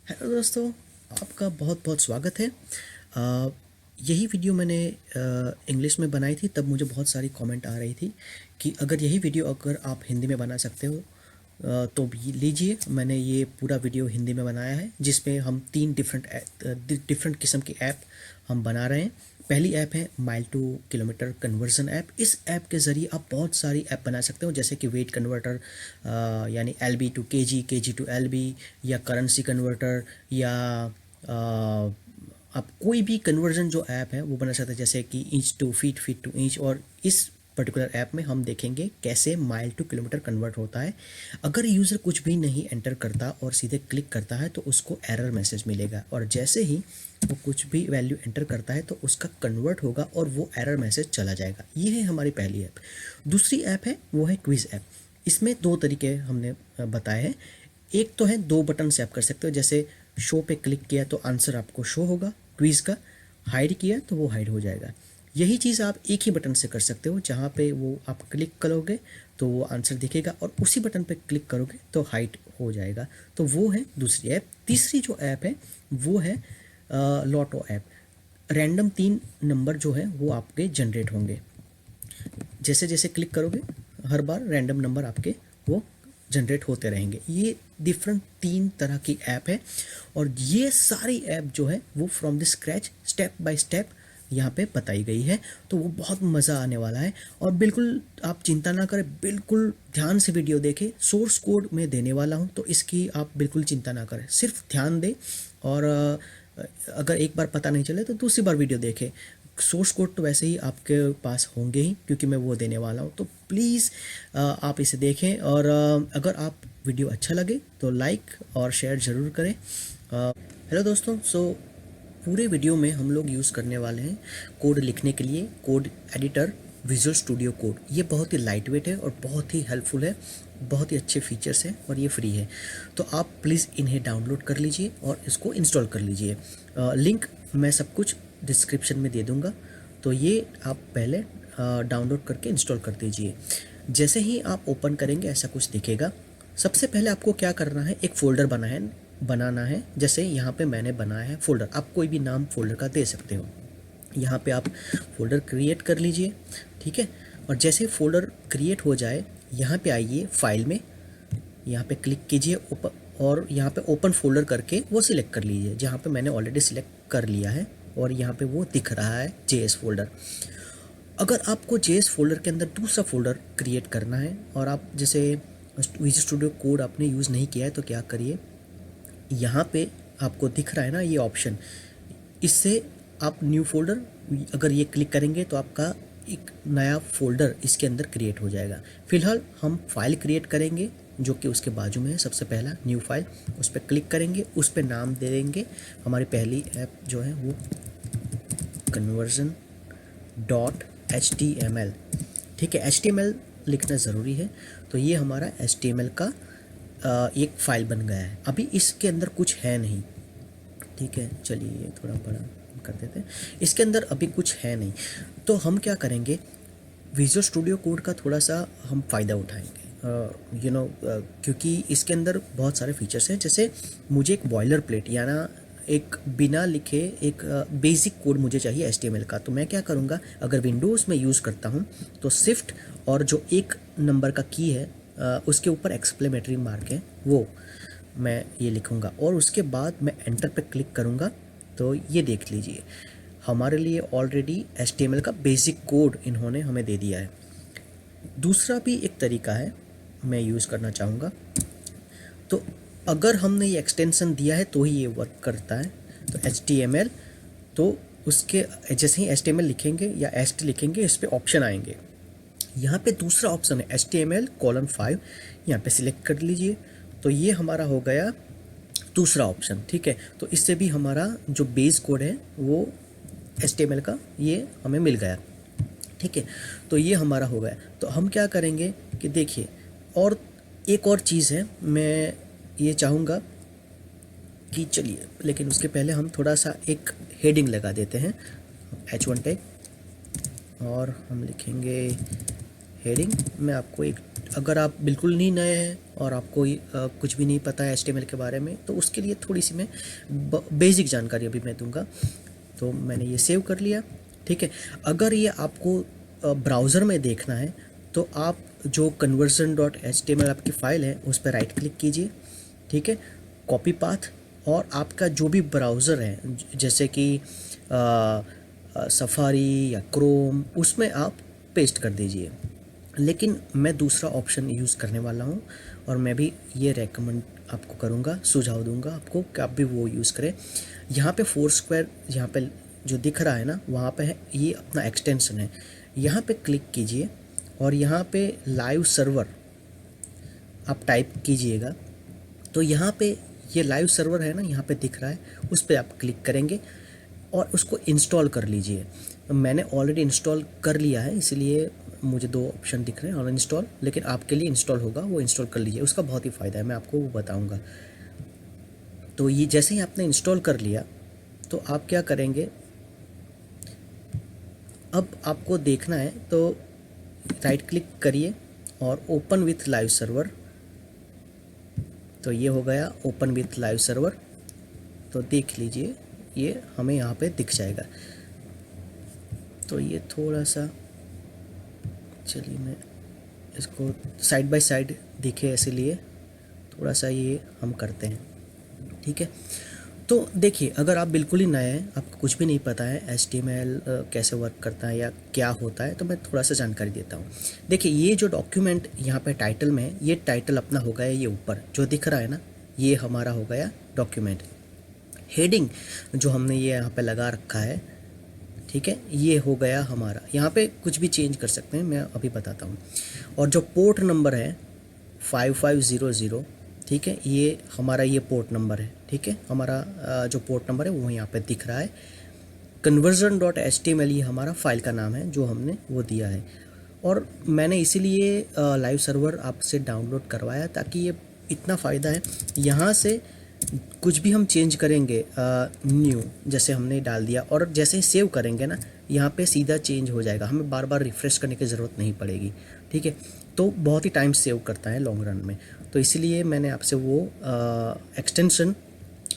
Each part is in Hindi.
हेलो दोस्तों, आपका बहुत बहुत स्वागत है। अ, यही वीडियो मैंने इंग्लिश में बनाई थी, तब मुझे बहुत सारी कमेंट आ रही थी कि अगर यही वीडियो अगर आप हिंदी में बना सकते हो तो भी लीजिए। मैंने ये पूरा वीडियो हिंदी में बनाया है जिसमें हम तीन डिफरेंट किस्म के ऐप हम बना रहे हैं। पहली ऐप है mile two kilometre conversion app. इस ऐप के ज़रिए आप बहुत सारी ऐप बना सकते हो, जैसे कि वेट कन्वर्टर, यानी LB to KG to LB, या करेंसी कन्वर्टर, या अ, आप कोई भी कन्वर्जन जो ऐप है वो बना सकते हैं, जैसे कि inch to feet, feet to inch. और इस पर्टिकुलर ऐप में हम देखेंगे कैसे माइल टू किलोमीटर कन्वर्ट होता है। अगर यूज़र कुछ भी नहीं एंटर करता और सीधे क्लिक करता है तो उसको एरर मैसेज मिलेगा, और जैसे ही वो कुछ भी वैल्यू एंटर करता है तो उसका कन्वर्ट होगा और वो एरर मैसेज चला जाएगा। ये है हमारी पहली ऐप। दूसरी ऐप है वो है क्विज़ ऐप। इसमें दो तरीके हमने बताए हैं। एक तो है दो बटन से आप कर सकते हो, जैसे शो पे क्लिक किया तो आंसर आपको शो होगा क्विज़ का, हाइड किया तो वो हाइड हो जाएगा। यही चीज़ आप एक ही बटन से कर सकते हो, जहाँ पे वो आप क्लिक करोगे तो वो आंसर दिखेगा और उसी बटन पे क्लिक करोगे तो हाइड हो जाएगा। तो वो है दूसरी ऐप। तीसरी जो ऐप है वो है लॉटो ऐप। रैंडम तीन नंबर जो है वो आपके जनरेट होंगे। जैसे जैसे क्लिक करोगे हर बार रैंडम नंबर आपके वो जनरेट होते रहेंगे। ये डिफरेंट तीन तरह की ऐप है, और ये सारी ऐप जो है वो from the scratch step by step यहाँ पे बताई गई है। तो वो बहुत मज़ा आने वाला है। और बिल्कुल आप चिंता ना करें, बिल्कुल ध्यान से वीडियो देखें। सोर्स कोड मैं देने वाला हूँ तो इसकी आप बिल्कुल चिंता ना करें, सिर्फ ध्यान दें। और अगर एक बार पता नहीं चले तो दूसरी बार वीडियो देखें। सोर्स कोड तो वैसे ही आपके पास होंगे ही, क्योंकि मैं वो देने वाला हूँ। तो प्लीज़ आप इसे देखें, और अगर आप वीडियो अच्छा लगे तो लाइक और शेयर ज़रूर करें। हेलो दोस्तों, पूरे वीडियो में हम लोग यूज़ करने वाले हैं कोड लिखने के लिए code editor, visual studio code. ये बहुत ही लाइट वेट है और बहुत ही हेल्पफुल है, बहुत ही अच्छे फीचर्स हैं और ये फ्री है। तो आप प्लीज़ इन्हें डाउनलोड कर लीजिए और इसको इंस्टॉल कर लीजिए। लिंक मैं सब कुछ डिस्क्रिप्शन में दे दूँगा, तो ये आप पहले डाउनलोड करके इंस्टॉल कर दीजिए। जैसे ही आप ओपन करेंगे ऐसा कुछ दिखेगा। सबसे पहले आपको क्या करना है, एक फ़ोल्डर बनाना है। जैसे यहाँ पे मैंने बनाया है फ़ोल्डर, आप कोई भी नाम फ़ोल्डर का दे सकते हो। यहाँ पे आप फ़ोल्डर क्रिएट कर लीजिए, ठीक है। और जैसे फ़ोल्डर क्रिएट हो जाए यहाँ पे आइए फाइल में, यहाँ पे क्लिक कीजिए ओपन, और यहाँ पे ओपन फ़ोल्डर करके वो सिलेक्ट कर लीजिए जहाँ पे मैंने ऑलरेडी सिलेक्ट कर लिया है, और यहाँ पे वो दिख रहा है JS फ़ोल्डर। अगर आपको JS फ़ोल्डर के अंदर दूसरा फ़ोल्डर क्रिएट करना है, और आप जैसे विजुअल स्टूडियो कोड आपने यूज़ नहीं किया है तो क्या करिए, यहाँ पे आपको दिख रहा है ना ये ऑप्शन, इससे आप न्यू फोल्डर अगर ये क्लिक करेंगे तो आपका एक नया फोल्डर इसके अंदर क्रिएट हो जाएगा। फिलहाल हम फाइल क्रिएट करेंगे जो कि उसके बाजू में है। सबसे पहला न्यू फाइल, उस पर क्लिक करेंगे, उस पर नाम दे देंगे। हमारी पहली ऐप जो है वो कन्वर्जन .html, ठीक है। HTML लिखना ज़रूरी है। तो ये हमारा HTML का एक फ़ाइल बन गया है। अभी इसके अंदर कुछ है नहीं, ठीक है। चलिए ये थोड़ा बड़ा कर देते हैं। इसके अंदर अभी कुछ है नहीं, तो हम क्या करेंगे, विजुअल स्टूडियो कोड का थोड़ा सा हम फ़ायदा उठाएंगे। क्योंकि इसके अंदर बहुत सारे फीचर्स हैं। जैसे मुझे एक बॉयलर प्लेट या ना एक बिना लिखे एक बेसिक कोड मुझे चाहिए HTML का। तो मैं क्या करूँगा, अगर विंडोज़ में यूज़ करता हूँ तो शिफ्ट और जो एक नंबर का की है उसके ऊपर एक्सक्लेमेटरी मार्क है वो मैं ये लिखूँगा, और उसके बाद मैं एंटर पे क्लिक करूँगा। तो ये देख लीजिए हमारे लिए ऑलरेडी HTML का बेसिक कोड इन्होंने हमें दे दिया है। दूसरा भी एक तरीका है मैं यूज़ करना चाहूँगा। तो अगर हमने ये एक्सटेंशन दिया है तो ही ये वर्क करता है। तो HTML, तो उसके जैसे ही HTML लिखेंगे या HT लिखेंगे इस पर ऑप्शन आएंगे। यहाँ पे दूसरा ऑप्शन है HTML:5, यहाँ पे सिलेक्ट कर लीजिए। तो ये हमारा हो गया दूसरा ऑप्शन, ठीक है। तो इससे भी हमारा जो बेस कोड है वो HTML का ये हमें मिल गया, ठीक है। तो ये हमारा हो गया। तो हम क्या करेंगे कि देखिए, और एक और चीज़ है, मैं ये चाहूँगा कि चलिए, लेकिन उसके पहले हम थोड़ा सा एक हेडिंग लगा देते हैं, H1 टैग, और हम लिखेंगे हेडिंग। मैं आपको एक अगर आप बिल्कुल नहीं नए हैं और आपको कुछ भी नहीं पता है HTML के बारे में, तो उसके लिए थोड़ी सी मैं बेसिक जानकारी अभी मैं दूंगा। तो मैंने ये सेव कर लिया, ठीक है। अगर ये आपको ब्राउज़र में देखना है तो आप जो conversion.html आपकी फ़ाइल है उस पर राइट क्लिक कीजिए, ठीक है, कॉपी पाथ, और आपका जो भी ब्राउज़र है जैसे कि सफारी या क्रोम, उसमें आप पेस्ट कर दीजिए। लेकिन मैं दूसरा ऑप्शन यूज़ करने वाला हूँ और मैं भी ये रेकमेंड आपको करूँगा, सुझाव दूंगा आपको कि आप भी वो यूज़ करें। यहाँ पे फोरस्क्वायर यहाँ पे जो दिख रहा है ना, वहाँ पे है, ये अपना एक्सटेंशन है। यहाँ पे क्लिक कीजिए और यहाँ पे लाइव सर्वर आप टाइप कीजिएगा, तो यहाँ पे ये लाइव सर्वर है ना, यहाँ पे दिख रहा है, उस पर आप क्लिक करेंगे और उसको इंस्टॉल कर लीजिए। मैंने ऑलरेडी इंस्टॉल कर लिया है, इसलिए मुझे 2 ऑप्शन दिख रहे हैं, और इंस्टॉल, लेकिन आपके लिए इंस्टॉल होगा, वो इंस्टॉल कर लीजिए, उसका बहुत ही फ़ायदा है, मैं आपको वो बताऊंगा। तो ये जैसे ही आपने इंस्टॉल कर लिया तो आप क्या करेंगे, अब आपको देखना है तो राइट क्लिक करिए और ओपन विथ लाइव सर्वर। तो ये हो गया ओपन विथ लाइव सर्वर। तो देख लीजिए, ये हमें यहाँ पे दिख जाएगा। तो ये थोड़ा सा, चलिए मैं इसको साइड बाय साइड दिखे इसलिए थोड़ा सा ये हम करते हैं, ठीक है। तो देखिए, अगर आप बिल्कुल ही नए हैं, आपको कुछ भी नहीं पता है HTML कैसे वर्क करता है या क्या होता है, तो मैं थोड़ा सा जानकारी देता हूँ। देखिए, ये जो डॉक्यूमेंट यहाँ पे टाइटल में है, ये टाइटल अपना हो गया, ये ऊपर जो दिख रहा है ना, ये हमारा हो गया डॉक्यूमेंट। हेडिंग जो हमने ये यहाँ पे लगा रखा है, ठीक है, ये हो गया हमारा। यहाँ पे कुछ भी चेंज कर सकते हैं, मैं अभी बताता हूँ। और जो पोर्ट नंबर है 5500, ठीक है, ये हमारा ये पोर्ट नंबर है, ठीक है, हमारा जो पोर्ट नंबर है वो यहाँ पे दिख रहा है। conversion.html ये हमारा फाइल का नाम है जो हमने वो दिया है। और मैंने इसीलिए लाइव सर्वर आपसे डाउनलोड करवाया, ताकि ये इतना फ़ायदा है, यहाँ से कुछ भी हम चेंज करेंगे, न्यू जैसे हमने डाल दिया, और जैसे ही सेव करेंगे ना, यहाँ पे सीधा चेंज हो जाएगा, हमें बार बार रिफ़्रेश करने की ज़रूरत नहीं पड़ेगी, ठीक है। तो बहुत ही टाइम सेव करता है लॉन्ग रन में। तो इसलिए मैंने आपसे वो एक्सटेंशन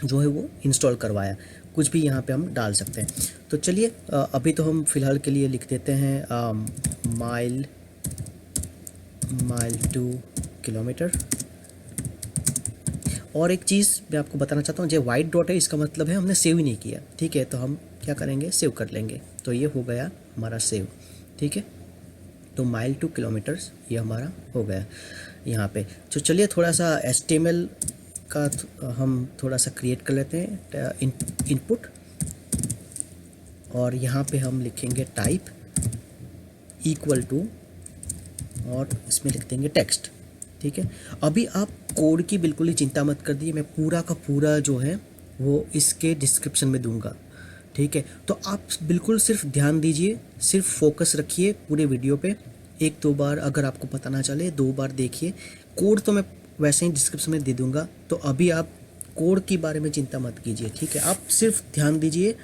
जो है वो इंस्टॉल करवाया। कुछ भी यहाँ पे हम डाल सकते हैं। तो चलिए, अभी तो हम फ़िलहाल के लिए लिख देते हैं माइल 2 किलोमीटर। और एक चीज़ मैं आपको बताना चाहता हूँ, जो वाइट डॉट है इसका मतलब है हमने सेव ही नहीं किया, ठीक है। तो हम क्या करेंगे, सेव कर लेंगे। तो ये हो गया हमारा सेव, ठीक है। तो माइल 2 किलोमीटर्स ये हमारा हो गया यहाँ पे। तो चलिए थोड़ा सा HTML का हम थोड़ा सा क्रिएट कर लेते हैं, इनपुट, और यहाँ पे हम लिखेंगे टाइप इक्वल टू, और इसमें लिख देंगे टेक्स्ट, ठीक है। अभी आप कोड की बिल्कुल ही चिंता मत कर दीजिए, मैं पूरा का पूरा जो है वो इसके डिस्क्रिप्शन में दूंगा, ठीक है। तो आप बिल्कुल सिर्फ ध्यान दीजिए, सिर्फ फोकस रखिए पूरे वीडियो पे। 1-2 बार अगर आपको पता ना चले, 2 बार देखिए। कोड तो मैं वैसे ही डिस्क्रिप्शन में दे दूंगा, तो अभी आप कोड के बारे में चिंता मत कीजिए, ठीक है। आप सिर्फ ध्यान दीजिए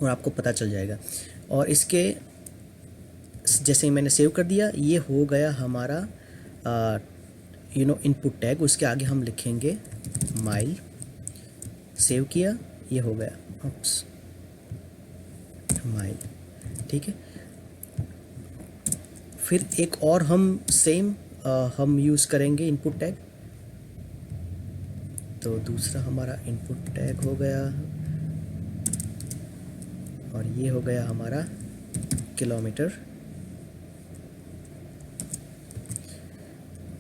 और आपको पता चल जाएगा। और इसके जैसे ही मैंने सेव कर दिया, ये हो गया हमारा इनपुट टैग। उसके आगे हम लिखेंगे माइल, सेव किया, ये हो गया माइल, ठीक है। फिर एक और हम सेम हम यूज़ करेंगे इनपुट टैग। तो दूसरा हमारा इनपुट टैग हो गया, और ये हो गया हमारा किलोमीटर,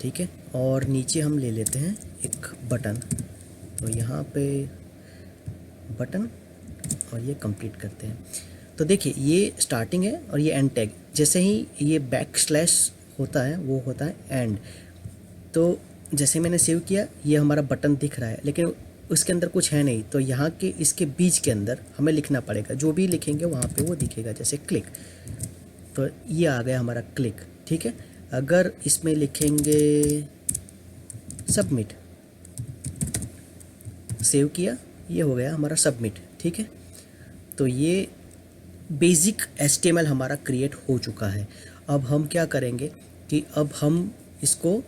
ठीक है। और नीचे हम ले लेते हैं एक बटन, तो यहाँ पे बटन, और ये कंप्लीट करते हैं। तो देखिए, ये स्टार्टिंग है और ये एंड टैग। जैसे ही ये बैक स्लैश होता है वो होता है एंड। तो जैसे मैंने सेव किया, ये हमारा बटन दिख रहा है, लेकिन उसके अंदर कुछ है नहीं, तो यहाँ के इसके बीच के अंदर हमें लिखना पड़ेगा। जो भी लिखेंगे वहाँ पे वो दिखेगा, जैसे क्लिक। तो ये आ गया हमारा क्लिक, ठीक है। अगर इसमें लिखेंगे सबमिट, सेव किया, ये हो गया हमारा सबमिट, ठीक है। तो ये बेसिक HTML हमारा क्रिएट हो चुका है। अब हम क्या करेंगे कि अब हम इसको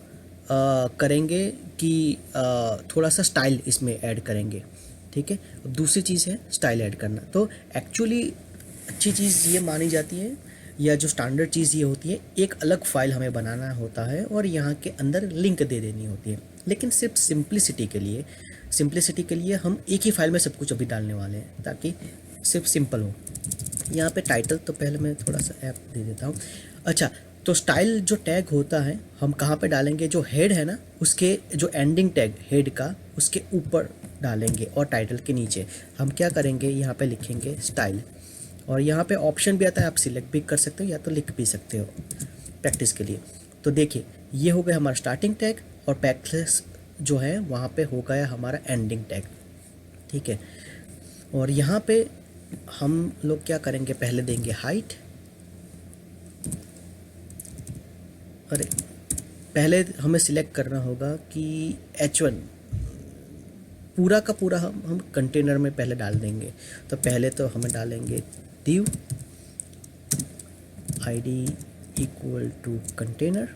करेंगे कि थोड़ा सा स्टाइल इसमें ऐड करेंगे, ठीक है। अब दूसरी चीज़ है स्टाइल ऐड करना। तो एक्चुअली अच्छी चीज़ ये मानी जाती है, या जो स्टैंडर्ड चीज़ ये होती है, एक अलग फ़ाइल हमें बनाना होता है और यहाँ के अंदर लिंक दे देनी होती है। लेकिन सिर्फ सिंप्लिसिटी के लिए हम एक ही फाइल में सब कुछ अभी डालने वाले हैं, ताकि सिर्फ सिंपल हो। यहाँ पे टाइटल तो पहले मैं थोड़ा सा ऐप दे देता हूँ। अच्छा, तो स्टाइल जो टैग होता है हम कहाँ पे डालेंगे, जो हेड है ना उसके जो एंडिंग टैग हेड का उसके ऊपर डालेंगे, और टाइटल के नीचे हम क्या करेंगे, यहाँ पे लिखेंगे स्टाइल। और यहाँ पे ऑप्शन भी आता है, आप सिलेक्ट भी कर सकते हो या तो लिख भी सकते हो प्रैक्टिस के लिए। तो देखिए ये हो गया हमारा स्टार्टिंग टैग, और बैकस्लैश जो है वहाँ पे हो गया हमारा एंडिंग टैग, ठीक है। और यहाँ पे हम लोग क्या करेंगे, पहले देंगे हाइट। अरे पहले हमें सिलेक्ट करना होगा कि H1 पूरा का पूरा हम कंटेनर में पहले डाल देंगे। तो पहले तो हमें डालेंगे div id equal to container,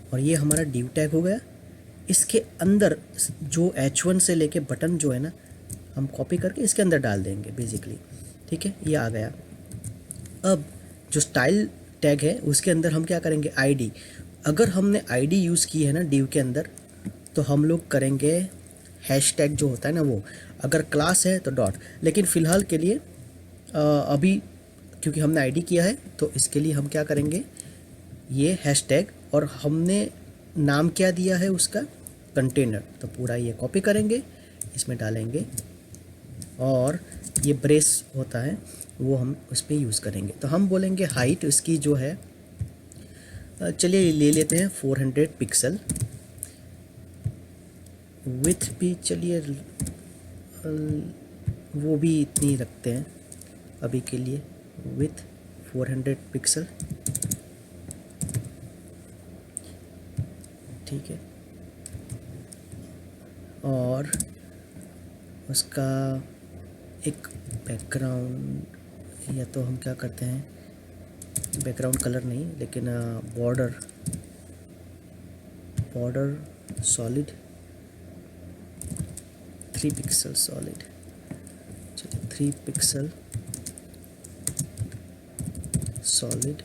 और ये हमारा div टैग हो गया। इसके अंदर जो H1 से लेके बटन जो है ना हम कॉपी करके इसके अंदर डाल देंगे बेसिकली, ठीक है। ये आ गया। अब जो स्टाइल टैग है उसके अंदर हम क्या करेंगे, आईडी। अगर हमने आईडी यूज़ की है ना div के अंदर, तो हम लोग करेंगे हैश टैग जो होता है ना वो। अगर क्लास है तो डॉट, लेकिन फ़िलहाल के लिए अभी क्योंकि हमने आईडी किया है तो इसके लिए हम क्या करेंगे, ये हैश टैग, और हमने नाम क्या दिया है उसका, कंटेनर। तो पूरा ये कॉपी करेंगे, इसमें डालेंगे, और ये ब्रेस होता है वो हम उस पर यूज़ करेंगे। तो हम बोलेंगे हाइट इसकी जो है, चलिए ले लेते हैं 400 पिक्सल। विथ भी चलिए वो भी इतनी रखते हैं अभी के लिए, विथ 400 पिक्सल, ठीक है। और उसका एक बैकग्राउंड, या तो हम क्या करते हैं, बैकग्राउंड कलर नहीं लेकिन बॉर्डर सॉलिड 3 पिक्सल सॉलिड, चलिए 3 पिक्सल सॉलिड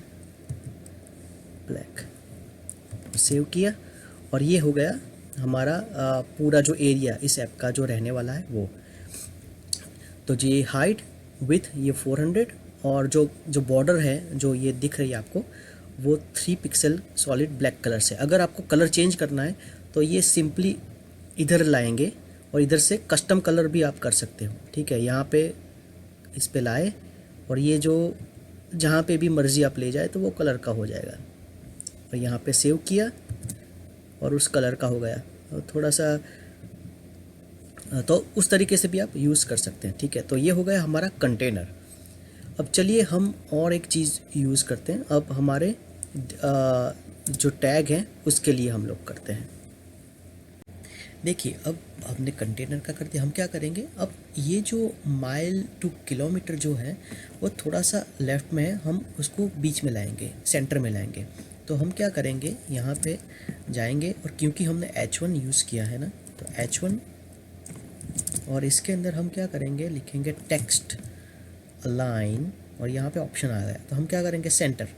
ब्लैक, सेव किया। और ये हो गया हमारा पूरा जो एरिया इस ऐप का जो रहने वाला है वो। तो जी हाइट विथ ये 400, और जो बॉर्डर है जो ये दिख रही है आपको वो 3 पिक्सल सॉलिड ब्लैक कलर से। अगर आपको कलर चेंज करना है तो ये सिंपली इधर लाएंगे, और इधर से कस्टम कलर भी आप कर सकते हो, ठीक है। यहाँ पे इस पे लाए, और ये जो जहाँ पे भी मर्ज़ी आप ले जाए तो वो कलर का हो जाएगा। और यहाँ पे सेव किया और उस कलर का हो गया। और थोड़ा सा तो उस तरीके से भी आप यूज़ कर सकते हैं, ठीक है। तो ये हो गया हमारा कंटेनर। अब चलिए हम और एक चीज़ यूज़ करते हैं। अब हमारे जो टैग हैं उसके लिए हम लोग करते हैं। देखिए अब हमने कंटेनर का कर दिया, हम क्या करेंगे, अब ये जो माइल टू किलोमीटर जो है वो थोड़ा सा लेफ़्ट में है, हम उसको बीच में लाएंगे, सेंटर में लाएंगे। तो हम क्या करेंगे, यहाँ पे जाएंगे, और क्योंकि हमने H1 यूज़ किया है ना, तो H1, और इसके अंदर हम क्या करेंगे, लिखेंगे टेक्स्ट अलाइन, और यहाँ पे ऑप्शन आ गया। तो हम क्या करेंगे, सेंटर,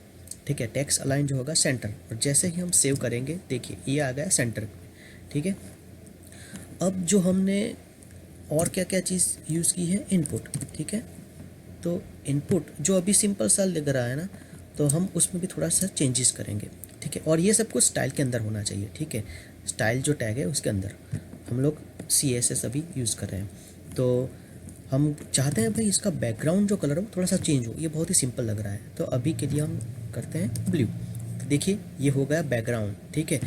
ठीक है। टेक्स्ट अलाइन जो होगा सेंटर, और जैसे ही हम सेव करेंगे देखिए ये आ गया सेंटर, ठीक है। अब जो हमने और क्या क्या चीज़ यूज़ की है, इनपुट, ठीक है। तो इनपुट जो अभी सिंपल सा लग रहा है ना, तो हम उसमें भी थोड़ा सा चेंजेस करेंगे, ठीक है। और ये सब कुछ स्टाइल के अंदर होना चाहिए, ठीक है। स्टाइल जो टैग है उसके अंदर हम लोग CSS अभी यूज़ कर रहे हैं। तो हम चाहते हैं भाई इसका बैकग्राउंड जो कलर हो थोड़ा सा चेंज हो, ये बहुत ही सिंपल लग रहा है। तो अभी के लिए हम करते हैं ब्लू। तो देखिए ये हो गया बैकग्राउंड, ठीक है।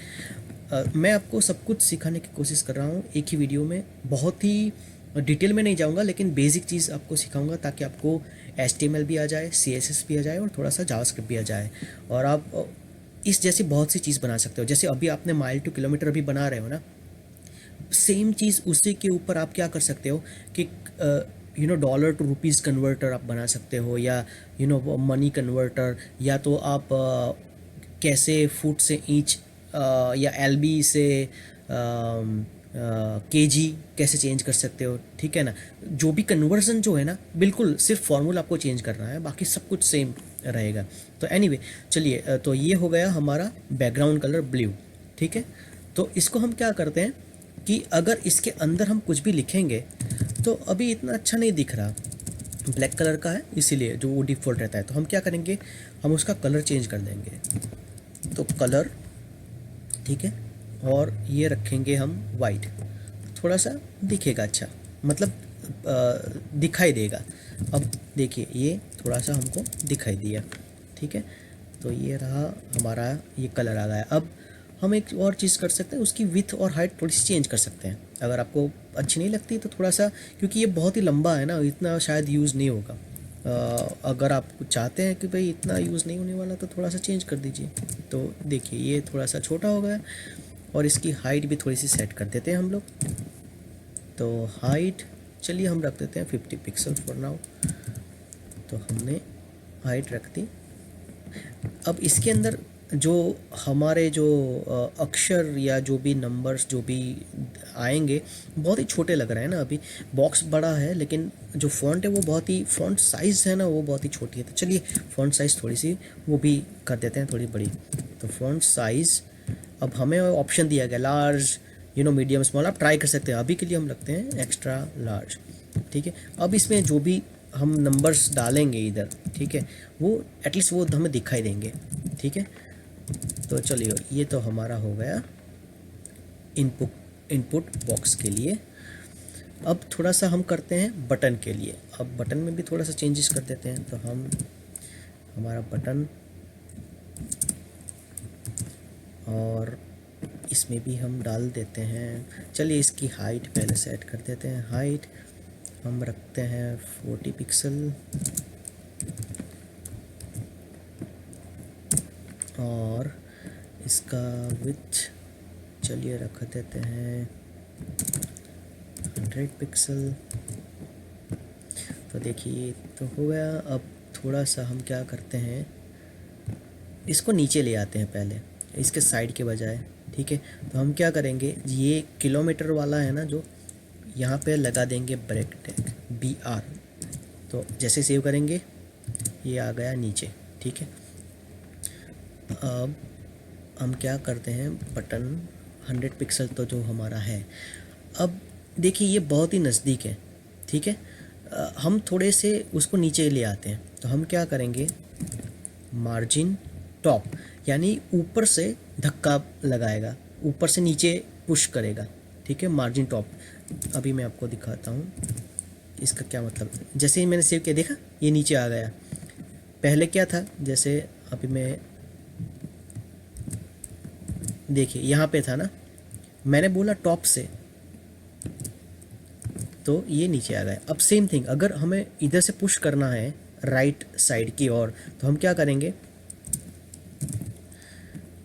मैं आपको सब कुछ सिखाने की कोशिश कर रहा हूँ एक ही वीडियो में, बहुत ही डिटेल में नहीं जाऊँगा, लेकिन बेसिक चीज़ आपको सिखाऊंगा ताकि आपको HTML भी आ जाए, CSS भी आ जाए, और थोड़ा सा जावास्क्रिप्ट भी आ जाए, और आप इस जैसी बहुत सी चीज़ बना सकते हो। जैसे अभी आपने माइल टू किलोमीटर अभी बना रहे हो ना, सेम चीज़ उसी के ऊपर आप क्या कर सकते हो कि डॉलर टू रुपीज़ कन्वर्टर आप बना सकते हो, या मनी कन्वर्टर, या तो आप कैसे फुट से इंच या एलबी से केजी कैसे चेंज कर सकते हो, ठीक है ना। जो भी कन्वर्जन जो है ना, बिल्कुल सिर्फ फॉर्मूला आपको चेंज करना है, बाकी सब कुछ सेम रहेगा। तो एनीवे चलिए, तो ये हो गया हमारा बैकग्राउंड कलर ब्लू, ठीक है। तो इसको हम क्या करते हैं कि अगर इसके अंदर हम कुछ भी लिखेंगे तो अभी इतना अच्छा नहीं दिख रहा, ब्लैक कलर का है इसीलिए, जो वो डिफ़ॉल्ट रहता है। तो हम क्या करेंगे, हम उसका कलर चेंज कर देंगे। तो कलर, ठीक है, और ये रखेंगे हम वाइट, थोड़ा सा दिखेगा अच्छा, मतलब दिखाई देगा। अब देखिए ये थोड़ा सा हमको दिखाई दिया, ठीक है। तो ये रहा हमारा, ये कलर आ गया। अब हम एक और चीज़ कर सकते हैं, उसकी विथ और हाइट थोड़ी सी चेंज कर सकते हैं। अगर आपको अच्छी नहीं लगती तो थोड़ा सा, क्योंकि ये बहुत ही लंबा है ना, इतना शायद यूज़ नहीं होगा। अगर आप चाहते हैं कि भाई इतना यूज़ नहीं होने वाला तो थोड़ा सा चेंज कर दीजिए। तो देखिए ये थोड़ा सा छोटा हो गया, और इसकी हाइट भी थोड़ी सी सेट कर देते हैं हम लोग। तो हाइट चलिए हम रख देते हैं 50 पिक्सल फॉर नाउ। तो हमने हाइट रख दी। अब इसके अंदर जो हमारे जो अक्षर या जो भी नंबर्स जो भी आएंगे, बहुत ही छोटे लग रहे हैं ना। अभी बॉक्स बड़ा है लेकिन जो फ़ॉन्ट है वो बहुत ही, फ़ॉन्ट साइज़ है ना वो बहुत ही छोटी है। तो चलिए फ़ॉन्ट साइज़ थोड़ी सी वो भी कर देते हैं, थोड़ी बड़ी। तो फ़ॉन्ट साइज़, अब हमें ऑप्शन दिया गया लार्ज, मीडियम, स्मॉल, आप ट्राई कर सकते हैं। अभी के लिए हम रखते हैं एक्स्ट्रा लार्ज, ठीक है। अब इसमें जो भी हम नंबर्स डालेंगे इधर, ठीक है, वो एटलीस्ट वो हमें दिखाई देंगे, ठीक है। तो चलिए ये तो हमारा हो गया इनपुट बॉक्स के लिए। अब थोड़ा सा हम करते हैं बटन के लिए। अब बटन में भी थोड़ा सा चेंजेस कर देते हैं। तो हम हमारा बटन, और इसमें भी हम डाल देते हैं, चलिए इसकी हाइट पहले सेट कर देते हैं। हाइट हम रखते हैं 40 पिक्सल, और इसका विड्थ चलिए रख देते हैं 100 पिक्सल। तो देखिए तो हो गया। अब थोड़ा सा हम क्या करते हैं, इसको नीचे ले आते हैं पहले, इसके साइड के बजाय, ठीक है। तो हम क्या करेंगे, ये किलोमीटर वाला है ना जो, यहाँ पे लगा देंगे ब्रेक टैग BR। तो जैसे सेव करेंगे ये आ गया नीचे, ठीक है। अब हम क्या करते हैं, बटन 100 पिक्सल तो जो हमारा है। अब देखिए ये बहुत ही नज़दीक है, ठीक है। हम थोड़े से उसको नीचे ले आते हैं। तो हम क्या करेंगे, मार्जिन टॉप, यानी ऊपर से धक्का लगाएगा, ऊपर से नीचे पुश करेगा, ठीक है, मार्जिन टॉप। अभी मैं आपको दिखाता हूँ इसका क्या मतलब। जैसे ही मैंने सेव किया देखा ये नीचे आ गया। पहले क्या था, जैसे अभी मैं, देखिए यहाँ पे था ना, मैंने बोला टॉप से तो ये नीचे आ गया। अब सेम थिंग अगर हमें इधर से पुश करना है राइट साइड की ओर, तो हम क्या करेंगे,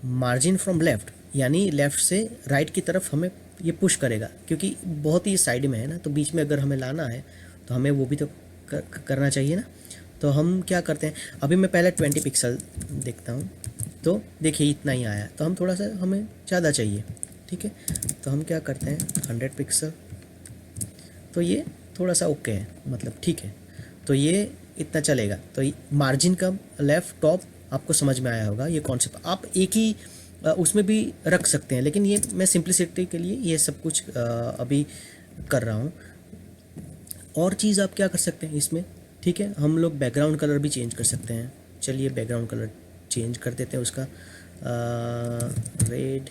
मार्जिन फ्रॉम लेफ़्ट, यानी लेफ़्ट से राइट की तरफ हमें ये पुश करेगा, क्योंकि बहुत ही साइड में है ना, तो बीच में अगर हमें लाना है तो हमें वो भी तो करना चाहिए ना। तो हम क्या करते हैं, अभी मैं पहले 20 पिक्सल देखता हूँ। तो देखिए इतना ही आया, तो हम थोड़ा सा, हमें ज़्यादा चाहिए, ठीक है। तो हम क्या करते हैं 100 पिक्सल। तो ये थोड़ा सा ओके है, मतलब ठीक है। तो ये इतना चलेगा। तो मार्जिन का लेफ़्ट टॉप आपको समझ में आया होगा। ये कॉन्सेप्ट आप एक ही उसमें भी रख सकते हैं, लेकिन ये मैं सिंप्लिसिटी के लिए ये सब कुछ अभी कर रहा हूँ। और चीज़ आप क्या कर सकते हैं इसमें, ठीक है, हम लोग बैकग्राउंड कलर भी चेंज कर सकते हैं। चलिए बैकग्राउंड कलर चेंज कर देते हैं उसका, रेड,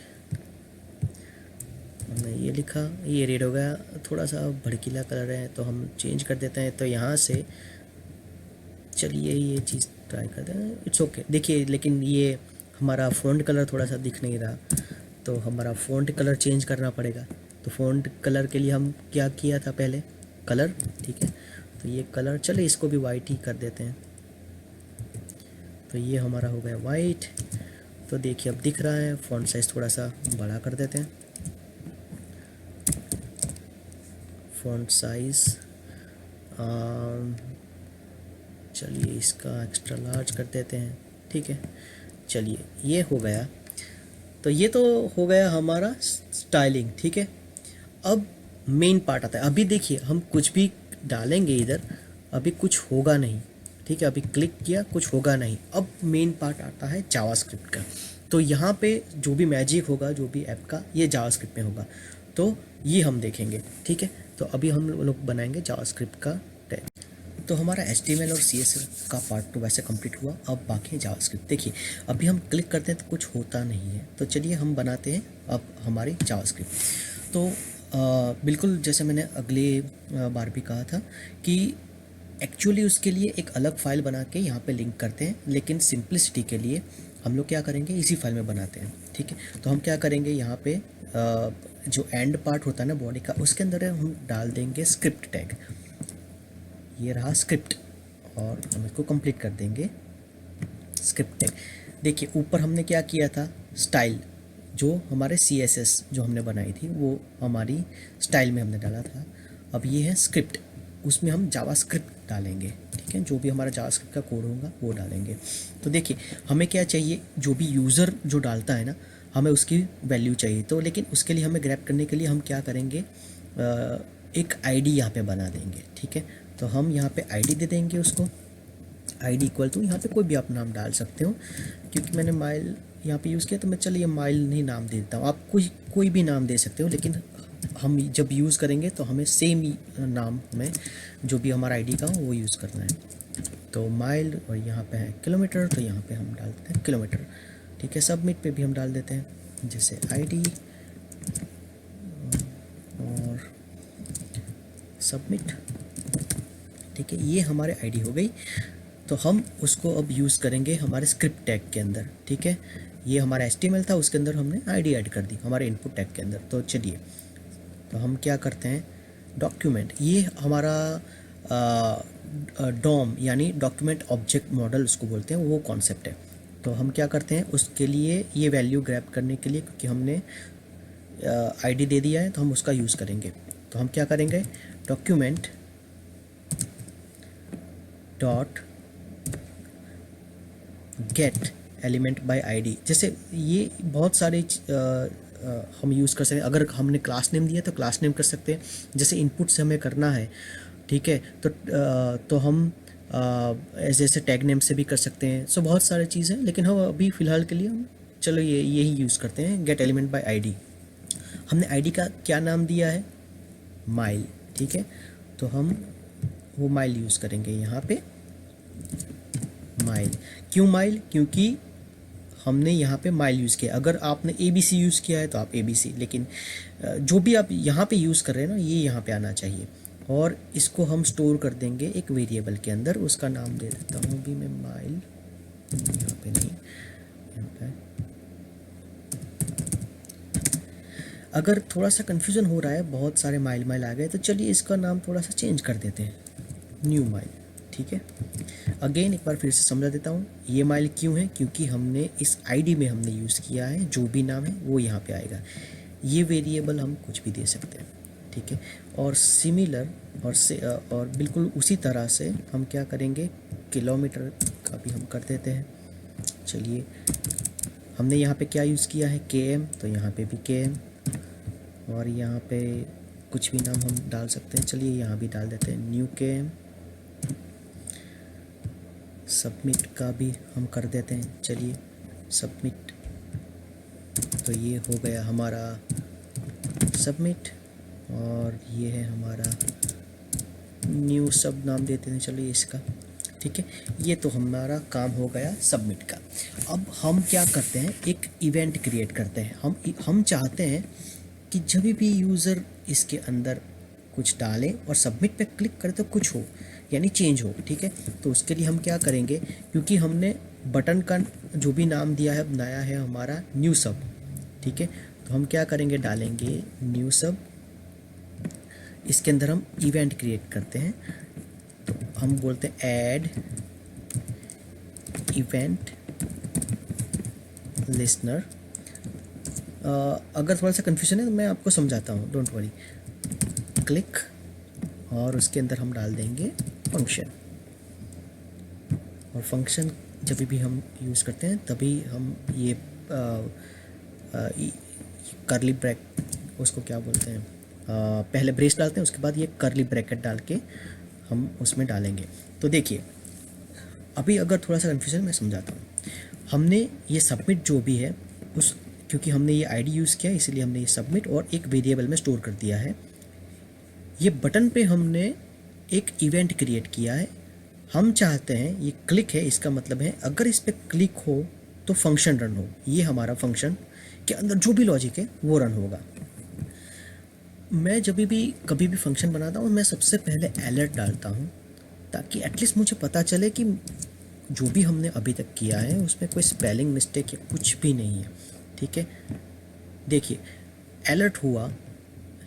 हमने ये लिखा, ये रेड हो गया, थोड़ा सा भड़कीला कलर है तो हम चेंज कर देते हैं। तो यहाँ से चलिए ये चीज़ ट्राई करते हैं, इट्स ओके। देखिए लेकिन ये हमारा फ़ॉन्ट कलर थोड़ा सा दिख नहीं रहा, तो हमारा फ़ॉन्ट कलर चेंज करना पड़ेगा। तो फ़ॉन्ट कलर के लिए हम क्या किया था पहले, कलर, ठीक है। तो ये कलर, चले इसको भी वाइट ही कर देते हैं। तो ये हमारा हो गया वाइट। तो देखिए अब दिख रहा है, फ़ॉन्ट साइज़ थोड़ा सा बड़ा कर देते हैं। फ़ॉन्ट साइज़ चलिए इसका एक्स्ट्रा लार्ज कर देते हैं, ठीक है। चलिए ये हो गया। तो ये तो हो गया हमारा स्टाइलिंग, ठीक है। अब मेन पार्ट आता है। अभी देखिए हम कुछ भी डालेंगे इधर, अभी कुछ होगा नहीं, ठीक है। अभी क्लिक किया, कुछ होगा नहीं। अब मेन पार्ट आता है जावास्क्रिप्ट का। तो यहाँ पे जो भी मैजिक होगा, जो भी ऐप का, ये जावास्क्रिप्ट में होगा। तो ये हम देखेंगे, ठीक है। तो अभी हम लोग बनाएंगे जावास्क्रिप्ट का टैग। तो हमारा HTML और CSS का पार्ट 2 वैसे कंप्लीट हुआ। अब बाकी है जावास्क्रिप्ट। देखिए अभी हम क्लिक करते हैं तो कुछ होता नहीं है। तो चलिए हम बनाते हैं अब हमारी जावास्क्रिप्ट। तो बिल्कुल जैसे मैंने अगले बार भी कहा था कि एक्चुअली उसके लिए एक अलग फ़ाइल बना के यहाँ पे लिंक करते हैं, लेकिन सिंपलिसिटी के लिए हम लोग क्या करेंगे, इसी फाइल में बनाते हैं, ठीक है। तो हम क्या करेंगे, यहाँ पे जो एंड पार्ट होता है ना बॉडी का, उसके अंदर हम डाल देंगे स्क्रिप्ट टैग। ये रहा स्क्रिप्ट, और हम इसको कंप्लीट कर देंगे स्क्रिप्ट टैग। देखिए ऊपर हमने क्या किया था, स्टाइल, जो हमारे CSS जो हमने बनाई थी वो हमारी स्टाइल में हमने डाला था। अब ये है स्क्रिप्ट, उसमें हम जावास्क्रिप्ट डालेंगे, ठीक है। जो भी हमारा जावास्क्रिप्ट का कोड होगा वो डालेंगे। तो देखिए हमें क्या चाहिए, जो भी यूज़र जो डालता है ना, हमें उसकी वैल्यू चाहिए। तो लेकिन उसके लिए हमें ग्रैब करने के लिए हम क्या करेंगे, एक ID यहाँ पे बना देंगे, ठीक है। तो हम यहाँ पे ID दे देंगे उसको। ID इक्वल टू, यहाँ पे कोई भी आप नाम डाल सकते हो, क्योंकि मैंने माइल यहाँ पे यूज़ किया तो मैं चलिए माइल नहीं नाम दे देता हूँ। आप कोई भी नाम दे सकते हो, लेकिन हम जब यूज़ करेंगे तो हमें सेम नाम में जो भी हमारा ID का हो वो यूज़ करना है। तो माइल, और यहाँ पे है किलोमीटर, तो यहाँ पे हम डाल देते हैं किलोमीटर, ठीक है। सबमिट पे भी हम डाल देते हैं जैसे ID और सबमिट, ठीक है। ये हमारे ID हो गई। तो हम उसको अब यूज़ करेंगे हमारे स्क्रिप्ट टैग के अंदर, ठीक है। ये हमारा HTML था, उसके अंदर हमने ID ऐड कर दी हमारे इनपुट टैग के अंदर। तो चलिए, तो हम क्या करते हैं, डॉक्यूमेंट, ये हमारा डॉम यानी डॉक्यूमेंट ऑब्जेक्ट मॉडल उसको बोलते हैं, वो कॉन्सेप्ट है। तो हम क्या करते हैं, उसके लिए ये वैल्यू ग्रैब करने के लिए, क्योंकि हमने ID दे दिया है तो हम उसका यूज़ करेंगे। तो हम क्या करेंगे, document dot gate element by ID। जैसे ये बहुत सारे हम यूज़ कर सकते हैं। अगर हमने क्लास नेम दिया तो क्लास नेम कर सकते हैं, जैसे इनपुट से हमें करना है, ठीक है। तो हम जैसे टैग नेम से भी कर सकते हैं। सो बहुत सारी चीज़ें, लेकिन हम अभी फ़िलहाल के लिए हम चलो यही यूज़ करते हैं, गेट एलिमेंट बाय ID। हमने ID का क्या नाम दिया है, माइल, ठीक है। तो हम वो माइल यूज़ करेंगे यहाँ पे, माइल। क्यों माइल, क्योंकि हमने यहाँ पे माइल यूज़ किया। अगर आपने ABC यूज़ किया है तो आप ABC, लेकिन जो भी आप यहाँ पे यूज़ कर रहे हैं ना, ये यहाँ पे आना चाहिए। और इसको हम स्टोर कर देंगे एक वेरिएबल के अंदर, उसका नाम दे देता हूँ भी मैं माइल, यहाँ पे नहीं, यहाँ पे। अगर थोड़ा सा कन्फ्यूज़न हो रहा है, बहुत सारे माइल आ गए, तो चलिए इसका नाम थोड़ा सा चेंज कर देते हैं, न्यू माइल, ठीक है। अगेन एक बार फिर से समझा देता हूँ, ये माइल क्यों है, क्योंकि हमने इस ID में हमने यूज़ किया है, जो भी नाम है वो यहाँ पे आएगा। ये वेरिएबल हम कुछ भी दे सकते हैं, ठीक है। और सिमिलर और बिल्कुल उसी तरह से हम क्या करेंगे, किलोमीटर का भी हम कर देते हैं। चलिए, हमने यहाँ पे क्या यूज़ किया है, KM, तो यहाँ पे भी KM, और यहाँ पे कुछ भी नाम हम डाल सकते हैं। चलिए यहाँ भी डाल देते हैं न्यू KM। सबमिट का भी हम कर देते हैं, चलिए सबमिट। तो ये हो गया हमारा सबमिट, और ये है हमारा न्यू सब नाम देते हैं, चलिए इसका, ठीक है। ये तो हमारा काम हो गया सबमिट का। अब हम क्या करते हैं, एक इवेंट क्रिएट करते हैं। हम चाहते हैं कि जब भी यूज़र इसके अंदर कुछ डाले और सबमिट पे क्लिक करे तो कुछ हो, यानी चेंज हो, ठीक है। तो उसके लिए हम क्या करेंगे, क्योंकि हमने बटन का जो भी नाम दिया है, बनाया है हमारा न्यू सब, ठीक है। तो हम क्या करेंगे, डालेंगे न्यू सब। इसके अंदर हम इवेंट क्रिएट करते हैं, तो हम बोलते हैं ऐड इवेंट लिसनर। अगर थोड़ा सा कन्फ्यूजन है तो मैं आपको समझाता हूँ, डोंट वरी। क्लिक और उसके अंदर हम डाल देंगे फंक्शन। और फंक्शन जब भी हम यूज़ करते हैं तभी हम ये करली ब्रैक, उसको क्या बोलते हैं, पहले ब्रेस डालते हैं, उसके बाद ये करली ब्रैकेट डाल के हम उसमें डालेंगे। तो देखिए अभी अगर थोड़ा सा कन्फ्यूजन मैं समझाता हूँ। हमने ये सबमिट जो भी है उस, क्योंकि हमने ये आईडी यूज़ किया इसलिए हमने ये सबमिट और एक वेरिएबल में स्टोर कर दिया है। ये बटन पे हमने एक इवेंट क्रिएट किया है। हम चाहते हैं ये क्लिक है, इसका मतलब है अगर इस पर क्लिक हो तो फंक्शन रन हो। ये हमारा फंक्शन के अंदर जो भी लॉजिक है वो रन होगा। मैं जब भी कभी भी फंक्शन बनाता हूँ मैं सबसे पहले अलर्ट डालता हूँ, ताकि एटलीस्ट मुझे पता चले कि जो भी हमने अभी तक किया है उसमें कोई स्पेलिंग मिस्टेक या कुछ भी नहीं है। ठीक है, देखिए अलर्ट हुआ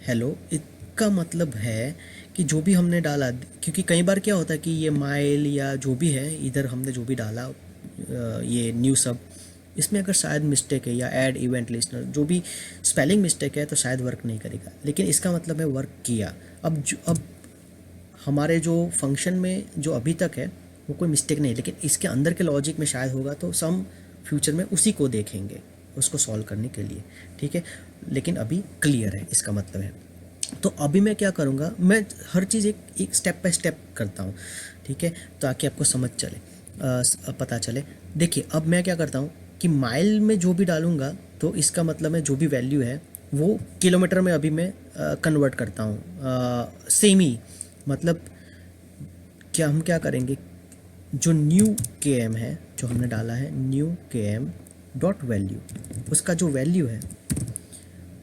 हेलो, इसका मतलब है कि जो भी हमने डाला, क्योंकि कई बार क्या होता है कि ये माइल या जो भी है इधर हमने जो भी डाला ये न्यू सब, इसमें अगर शायद मिस्टेक है या ऐड इवेंट लिस्टनर जो भी स्पेलिंग मिस्टेक है तो शायद वर्क नहीं करेगा, लेकिन इसका मतलब है वर्क किया। अब हमारे जो फंक्शन में जो अभी तक है वो कोई मिस्टेक नहीं है, लेकिन इसके अंदर के लॉजिक में शायद होगा, तो हम फ्यूचर में उसी को देखेंगे उसको सॉल्व करने के लिए। ठीक है, लेकिन अभी क्लियर है इसका मतलब है। तो अभी मैं क्या करूँगा, मैं हर चीज़ एक स्टेप बाय स्टेप करता हूँ। ठीक है, ताकि आपको समझ चले, पता चले। देखिए अब मैं क्या करता हूँ कि माइल में जो भी डालूँगा तो इसका मतलब है जो भी वैल्यू है वो किलोमीटर में अभी मैं कन्वर्ट करता हूँ। सेमी मतलब क्या हम क्या करेंगे, जो न्यू के एम है जो हमने डाला है न्यू के एम डॉट वैल्यू, उसका जो वैल्यू है,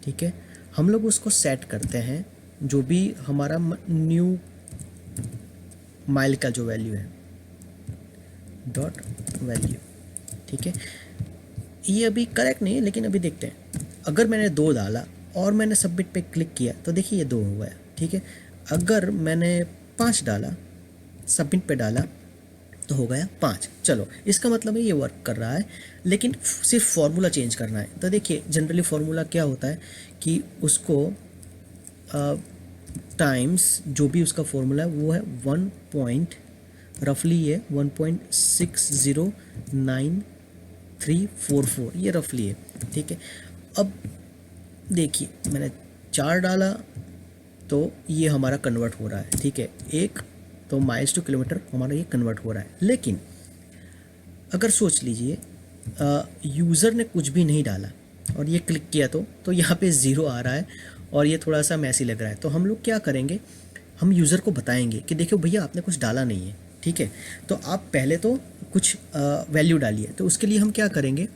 ठीक है, हम लोग उसको सेट करते हैं जो भी हमारा न्यू माइल का जो वैल्यू है डॉट वैल्यू। ठीक है, ये अभी करेक्ट नहीं है लेकिन अभी देखते हैं। अगर मैंने 2 डाला और मैंने सबमिट पे क्लिक किया तो देखिए ये 2 हो गया। ठीक है, अगर मैंने 5 डाला सबमिट पे डाला तो हो गया 5। चलो इसका मतलब है ये वर्क कर रहा है, लेकिन सिर्फ फार्मूला चेंज करना है। तो देखिए जनरली फार्मूला क्या होता है कि उसको टाइम्स जो भी उसका फार्मूला है वो है 1 पॉइंट रफली ये 1.6099344 ये रफली है। ठीक है, अब देखिए मैंने 4 डाला तो ये हमारा कन्वर्ट हो रहा है। ठीक है, एक तो माइल्स टू किलोमीटर हमारा ये कन्वर्ट हो रहा है। लेकिन अगर सोच लीजिए यूज़र ने कुछ भी नहीं डाला और ये क्लिक किया तो यहाँ पे 0 आ रहा है और ये थोड़ा सा मैसी लग रहा है। तो हम लोग क्या करेंगे, हम यूज़र को बताएंगे कि देखो भैया आपने कुछ डाला नहीं है। ठीक है, तो आप पहले तो कुछ वैल्यू डालिए। तो उसके लिए हम क्या करेंगे,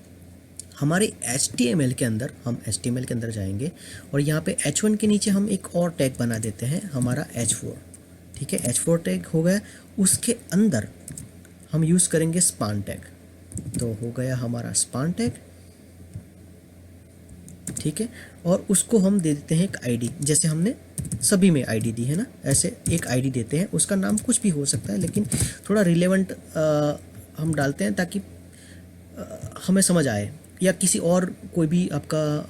हमारे HTML के अंदर, हम HTML के अंदर जाएंगे और यहाँ पे H1 के नीचे हम एक और टैग बना देते हैं हमारा H4। ठीक है, H4 टैग हो गया, उसके अंदर हम यूज़ करेंगे स्पान टैग। तो हो गया हमारा स्पान टैग। ठीक है, और उसको हम दे देते हैं एक आईडी, जैसे हमने सभी में आईडी दी है ना, ऐसे एक आईडी देते हैं। उसका नाम कुछ भी हो सकता है लेकिन थोड़ा रिलेवेंट हम डालते हैं ताकि हमें समझ आए, या किसी और कोई भी आपका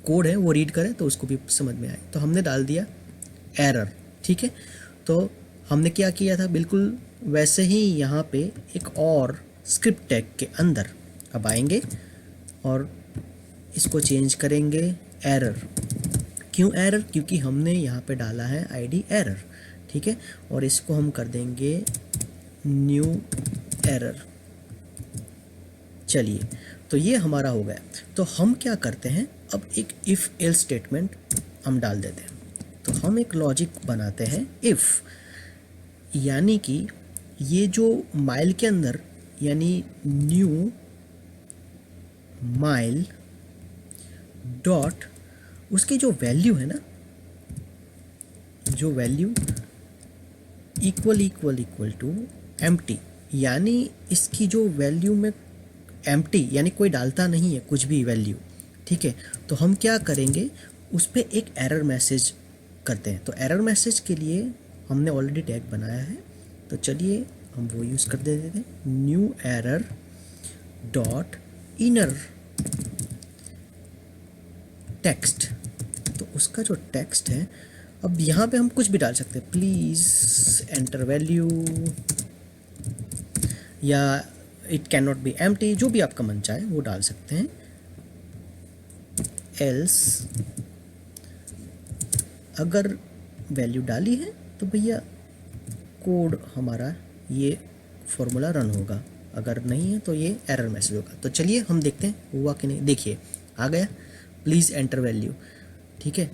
कोड है वो रीड करे तो उसको भी समझ में आए। तो हमने डाल दिया एरर। ठीक है, तो हमने क्या किया था बिल्कुल वैसे ही यहाँ पे एक और स्क्रिप्ट टैग के अंदर अब आएंगे और इसको चेंज करेंगे एरर। क्यों एरर, क्योंकि हमने यहाँ पे डाला है आईडी एरर। ठीक है, और इसको हम कर देंगे न्यू एरर। चलिए, तो ये हमारा हो गया। तो हम क्या करते हैं, अब एक इफ़ एल्स स्टेटमेंट हम डाल देते हैं। तो हम एक लॉजिक बनाते हैं इफ़, यानी कि ये जो माइल के अंदर यानी न्यू माइल डॉट उसकी जो वैल्यू है ना, जो वैल्यू इक्वल टू एम्प्टी, यानी इसकी जो वैल्यू में एम्प्टी यानी कोई डालता नहीं है कुछ भी वैल्यू। ठीक है, तो हम क्या करेंगे उस पर एक एरर मैसेज करते हैं। तो एरर मैसेज के लिए हमने ऑलरेडी टैग बनाया है, तो चलिए हम वो यूज़ कर देते हैं new error dot inner text. तो उसका जो टेक्स्ट है अब यहाँ पे हम कुछ भी डाल सकते हैं, प्लीज़ एंटर वैल्यू, या it can not be empty, जो भी आपका मन चाहे वो डाल सकते हैं। एल्स अगर वैल्यू डाली है तो भैया कोड हमारा ये फॉर्मूला रन होगा, अगर नहीं है तो ये एरर मैसेज होगा। तो चलिए हम देखते हैं हुआ कि नहीं। देखिए आ गया, प्लीज़ एंटर वैल्यू, ठीक है।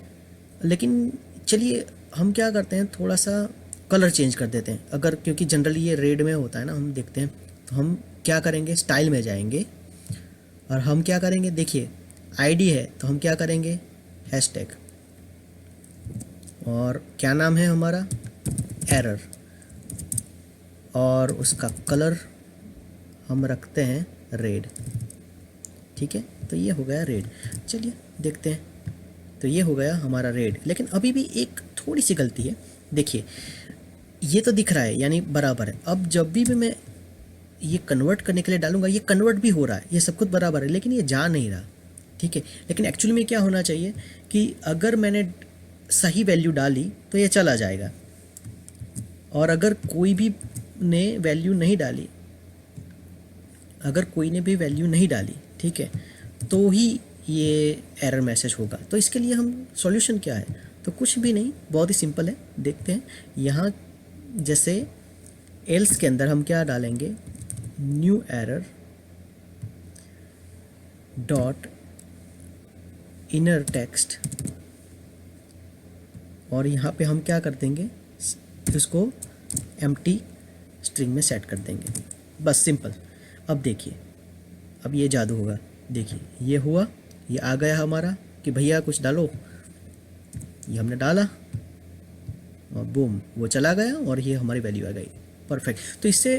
लेकिन चलिए हम क्या करते हैं, थोड़ा सा कलर चेंज कर देते हैं, अगर क्योंकि जनरली ये रेड में होता है ना, हम देखते हैं। तो हम क्या करेंगे, स्टाइल में जाएंगे और हम क्या करेंगे, देखिए आईडी है तो हम क्या करेंगे, हैशटैग, और क्या नाम है हमारा, एरर, और उसका कलर हम रखते हैं रेड, ठीक है। तो ये हो गया रेड। चलिए देखते हैं, तो ये हो गया हमारा रेड। लेकिन अभी भी एक थोड़ी सी गलती है, देखिए ये तो दिख रहा है यानी बराबर है। अब जब भी मैं ये कन्वर्ट करने के लिए डालूंगा, ये कन्वर्ट भी हो रहा है, ये सब कुछ बराबर है, लेकिन ये जा नहीं रहा, ठीक है। लेकिन एक्चुअली में क्या होना चाहिए कि अगर मैंने सही वैल्यू डाली तो ये चला जाएगा, और अगर कोई भी ने वैल्यू नहीं डाली, अगर कोई ने भी वैल्यू नहीं डाली, ठीक है, तो ही ये एरर मैसेज होगा। तो इसके लिए हम सॉल्यूशन क्या है, तो कुछ भी नहीं, बहुत ही सिंपल है। देखते हैं यहाँ, जैसे एल्स के अंदर हम क्या डालेंगे, new error dot inner text, और यहाँ पे हम क्या कर देंगे, इसको एम्प्टी स्ट्रिंग में सेट कर देंगे, बस सिंपल। अब देखिए, अब ये जादू होगा, देखिए ये हुआ, ये आ गया हमारा कि भैया कुछ डालो, ये हमने डाला और बूम वो चला गया और ये हमारी वैल्यू आ गई, परफेक्ट। तो इससे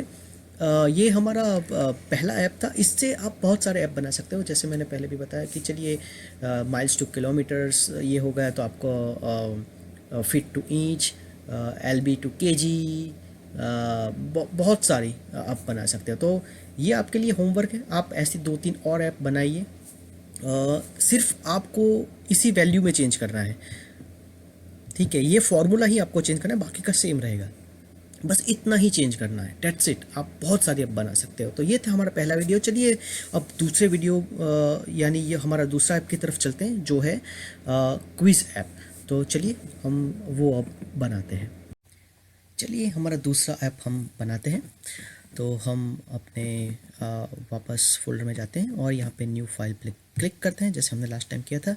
ये हमारा पहला ऐप था। इससे आप बहुत सारे ऐप बना सकते हो, जैसे मैंने पहले भी बताया कि चलिए माइल्स टू किलोमीटर्स ये हो गया, तो आपको feet to inch, LB to KG, बहुत सारी आप बना सकते हो। तो ये आपके लिए होमवर्क है, आप ऐसी 2-3 और ऐप बनाइए। सिर्फ आपको इसी वैल्यू में चेंज करना है, ठीक है। ये फॉर्मूला ही आपको चेंज करना है, बाकी का सेम रहेगा, बस इतना ही चेंज करना है, डेट्स इट। आप बहुत सारी ऐप बना सकते हो। तो ये था हमारा पहला वीडियो। चलिए अब दूसरे वीडियो यानी ये हमारा दूसरा ऐप की तरफ चलते हैं, जो है क्विज़ ऐप। तो चलिए हम वो अब बनाते हैं। चलिए हमारा दूसरा ऐप हम बनाते हैं। तो हम अपने वापस फोल्डर में जाते हैं और यहाँ पे न्यू फाइल पे क्लिक करते हैं, जैसे हमने लास्ट टाइम किया था।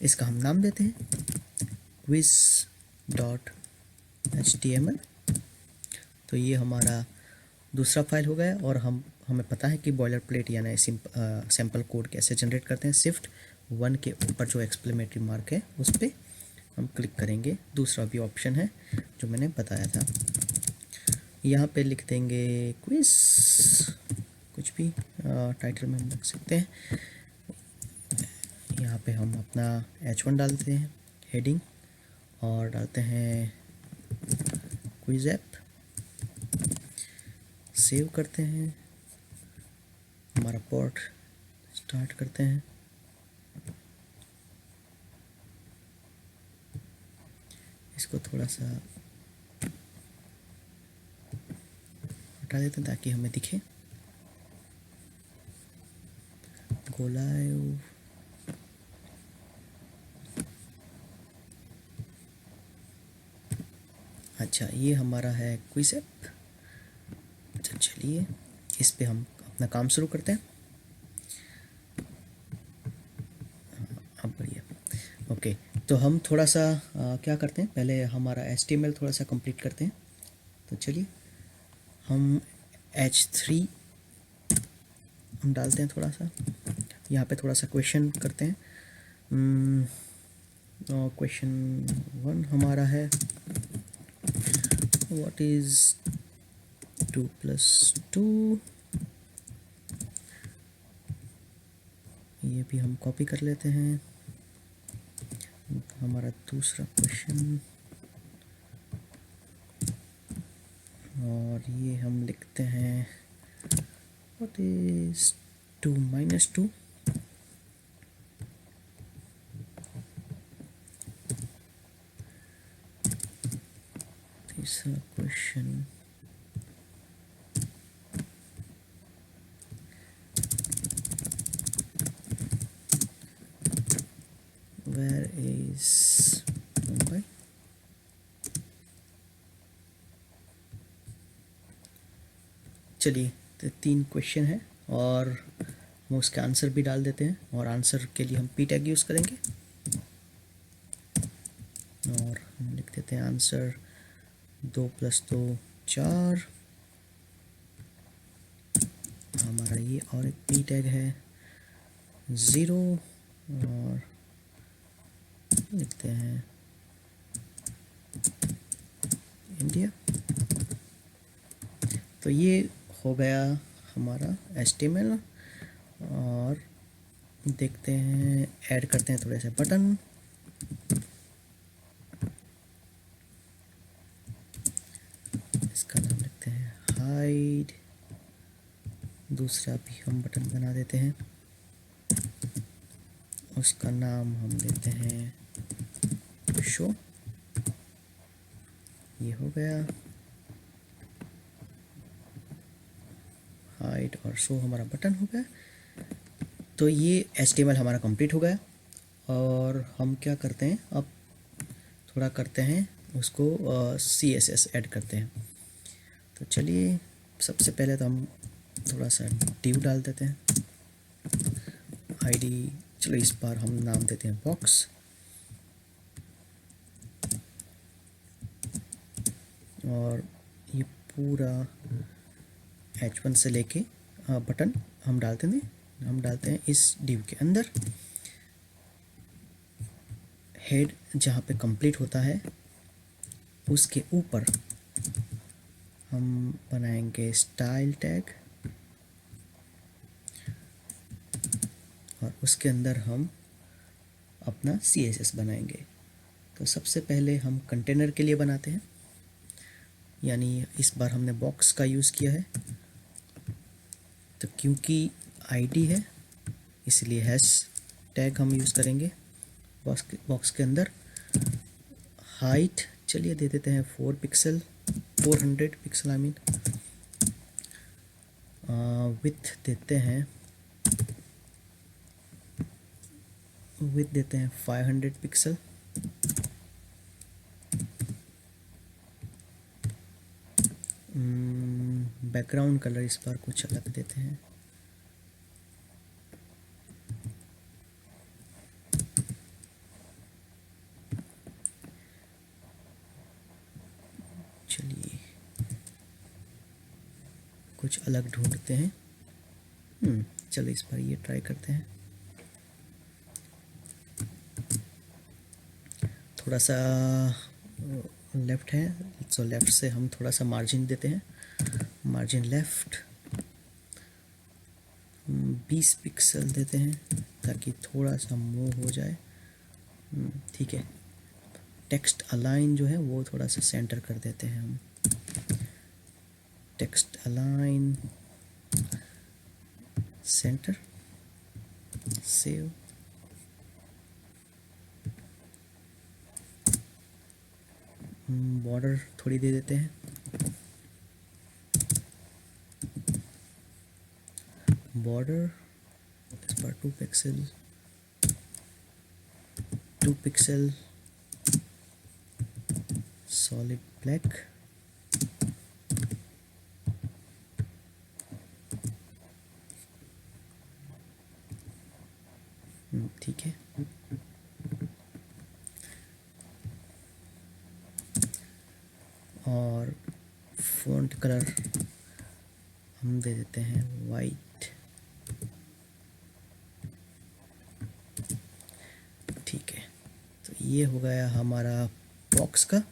इसका हम नाम देते हैं quiz.html। तो ये हमारा दूसरा फाइल हो गया, और हमें पता है कि बॉयलर प्लेट यानी सैम्पल कोड कैसे जनरेट करते हैं। शिफ्ट 1 के ऊपर जो एक्सक्लेमेटरी मार्क है उस पर हम क्लिक करेंगे। दूसरा भी ऑप्शन है जो मैंने बताया था, यहाँ पे लिख देंगे क्विज, कुछ भी टाइटल में हम लिख सकते हैं। यहाँ पे हम अपना H1 डालते हैं हेडिंग, और डालते हैं क्विज ऐप, सेव करते हैं, हमारा पोर्ट स्टार्ट करते हैं। इसको थोड़ा सा हटा देते हैं ताकि हमें दिखे। गो लाइव, अच्छा ये हमारा है क्विज ऐप। अच्छा चलिए इस पे हम अपना काम शुरू करते हैं। अब बढ़िया, ओके। तो हम थोड़ा सा क्या करते हैं, पहले हमारा HTML थोड़ा सा कंप्लीट करते हैं। तो चलिए हम H3 हम डालते हैं थोड़ा सा, यहाँ पे थोड़ा सा क्वेश्चन करते हैं। क्वेश्चन 1 हमारा है, व्हाट इज़ 2 + 2। ये भी हम कॉपी कर लेते हैं। हमारा दूसरा क्वेश्चन, और ये हम लिखते हैं what is 2 - 2। Where is Mumbai. चलिए, तो 3 क्वेश्चन है और हम उसके आंसर भी डाल देते हैं, और आंसर के लिए हम पी टैग यूज़ करेंगे और हम लिख देते हैं आंसर 2 + 2 4। हमारा ये और एक पी टैग है 0 और लिखते हैं इंडिया। तो ये हो गया हमारा HTML। और देखते हैं, ऐड करते हैं थोड़े से बटन। इसका नाम लिखते हैं हाइड। दूसरा भी हम बटन बना देते हैं, उसका नाम हम देते हैं शो। ये हो गया हाइड और शो, हमारा बटन हो गया। तो ये HTML हमारा कंप्लीट हो गया। और हम क्या करते हैं, अब थोड़ा करते हैं उसको CSS ऐड करते हैं। तो चलिए, सबसे पहले तो हम थोड़ा सा div डाल देते हैं ID। चलो इस बार हम नाम देते हैं बॉक्स। और ये पूरा H1 से लेके बटन हम डालते हैं इस div के अंदर। हेड जहाँ पे कंप्लीट होता है उसके ऊपर हम बनाएंगे स्टाइल टैग, और उसके अंदर हम अपना CSS बनाएंगे। तो सबसे पहले हम कंटेनर के लिए बनाते हैं, यानी इस बार हमने बॉक्स का यूज़ किया है। तो क्योंकि ID है इसलिए हैश टैग हम यूज़ करेंगे बॉक्स के अंदर। हाइट चलिए दे देते हैं 400 पिक्सल आई मीन। विथ देते हैं 500 पिक्सल। बैकग्राउंड कलर इस बार कुछ अलग देते हैं। चलिए कुछ अलग ढूंढते हैं। चलो इस बार ये ट्राई करते हैं। थोड़ा सा लेफ़्ट है, सो लेफ़्ट से हम थोड़ा सा मार्जिन देते हैं। मार्जिन लेफ़्ट 20 पिक्सल देते हैं ताकि थोड़ा सा मूव हो जाए। ठीक है। टेक्स्ट अलाइन जो है वो थोड़ा सा सेंटर कर देते हैं हम। Text align centre, save. Border थोड़ी दे देते हैं। बॉर्डर इस बार 2 पिक्सल सॉलिड ब्लैक। ठीक है। और फ़ॉन्ट कलर हम दे देते हैं वाइट। ठीक है। तो ये हो गया हमारा बॉक्स का।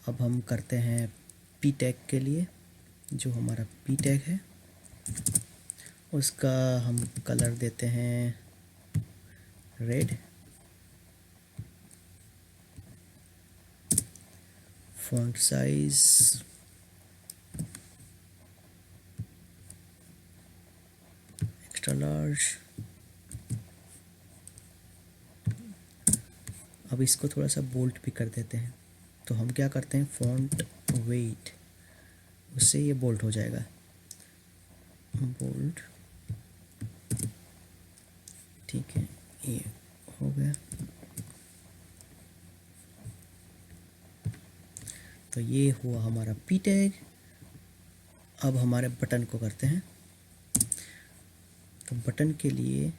अब हम करते हैं पी टैग के लिए। जो हमारा पी टैग है उसका हम कलर देते हैं red. Font size extra large. अब इसको थोड़ा सा बोल्ड भी कर देते हैं। तो हम क्या करते हैं, फ़ॉन्ट वेट, उससे ये बोल्ड हो जाएगा। बोल्ड, ठीक है, ये हो गया। तो ये हुआ हमारा p टैग। अब हमारे बटन को करते हैं। तो बटन के लिए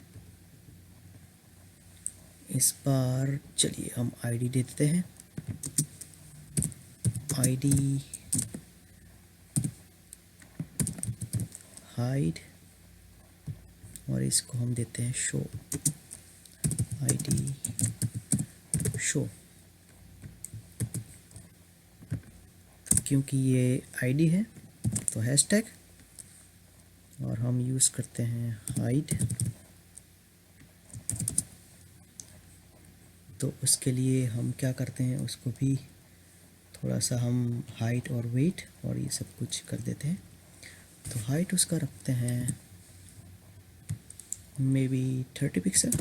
इस बार चलिए हम आईडी दे देते हैं, आईडी हाइड, और इसको हम देते हैं शो, आईडी शो, क्योंकि ये आईडी है तो हैशटैग, और हम यूज़ करते हैं हाइड। तो उसके लिए हम क्या करते हैं, उसको भी थोड़ा सा हम हाइट और वेट और ये सब कुछ कर देते हैं। तो हाइट उसका रखते हैं may be 30 pixel.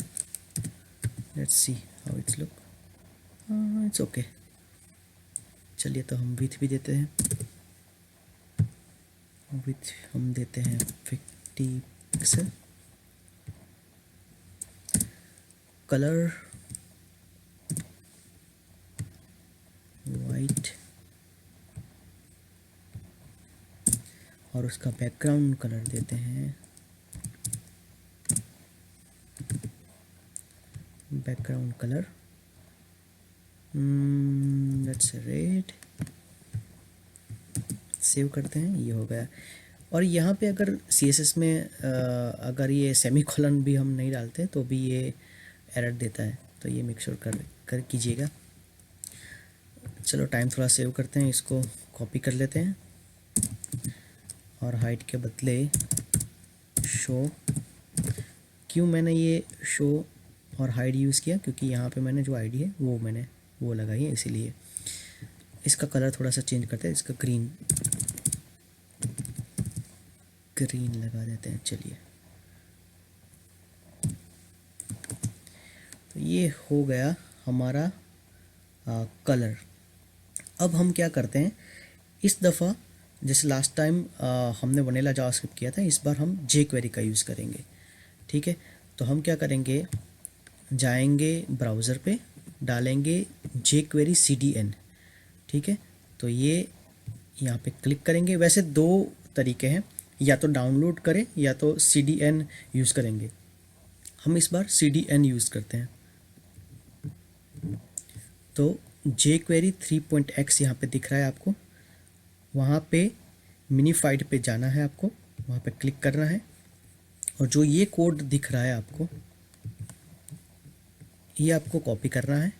Let's see how it's look, it's okay. चलिए तो हम विथ भी देते हैं, विथ हम देते हैं 50 पिक्सल। कलर वाइट, और उसका बैकग्राउंड कलर देते हैं background colour let's red. Save करते हैं, ये हो गया। और यहाँ पे अगर CSS में अगर ये सेमीकोलन भी हम नहीं डालते तो भी ये एरर देता है, तो ये मेक श्योर कर कीजिएगा। चलो टाइम थोड़ा सेव करते हैं, इसको कॉपी कर लेते हैं और हाइट के बदले शो। क्यों मैंने ये शो और हाइड यूज़ किया, क्योंकि यहाँ पे मैंने जो आईडी है वो लगाई है, इसीलिए। इसका कलर थोड़ा सा चेंज करते हैं, इसका ग्रीन लगा देते हैं। चलिए तो ये हो गया हमारा कलर। अब हम क्या करते हैं, इस दफ़ा जैसे लास्ट टाइम हमने वनीला जावास्क्रिप्ट किया था, इस बार हम jQuery का यूज़ करेंगे। ठीक है, तो हम क्या करेंगे, जाएंगे ब्राउज़र पे, डालेंगे jQuery CDN। ठीक है, तो ये यहाँ पे क्लिक करेंगे। वैसे दो तरीके हैं, या तो डाउनलोड करें या तो CDN यूज़ करेंगे। हम इस बार CDN यूज़ करते हैं। तो jQuery 3.x यहाँ पे दिख रहा है आपको, वहाँ पे मिनीफाइड पे जाना है आपको, वहाँ पे क्लिक करना है, और जो ये कोड दिख रहा है आपको, ये आपको कॉपी करना है।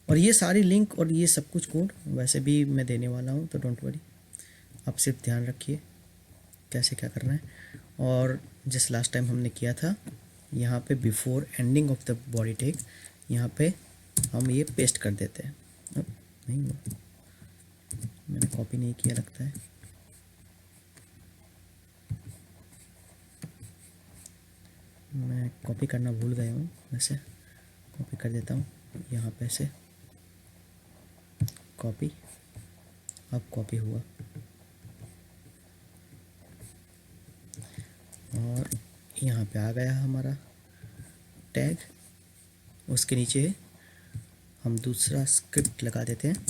और ये सारी लिंक और ये सब कुछ कोड वैसे भी मैं देने वाला हूँ, तो डोंट वरी, आप सिर्फ ध्यान रखिए कैसे क्या करना है। और जैसे लास्ट टाइम हमने किया था, यहाँ पे before ending of the body tag यहाँ पे हम ये पेस्ट कर देते हैं। अब नहीं हुआ, मैंने कॉपी नहीं किया लगता है। मैं कॉपी करना भूल गया हूँ, वैसे कॉपी कर देता हूँ यहाँ पे से, कॉपी। अब कॉपी हुआ, और यहाँ पे आ गया हमारा टैग। उसके नीचे हम दूसरा स्क्रिप्ट लगा देते हैं,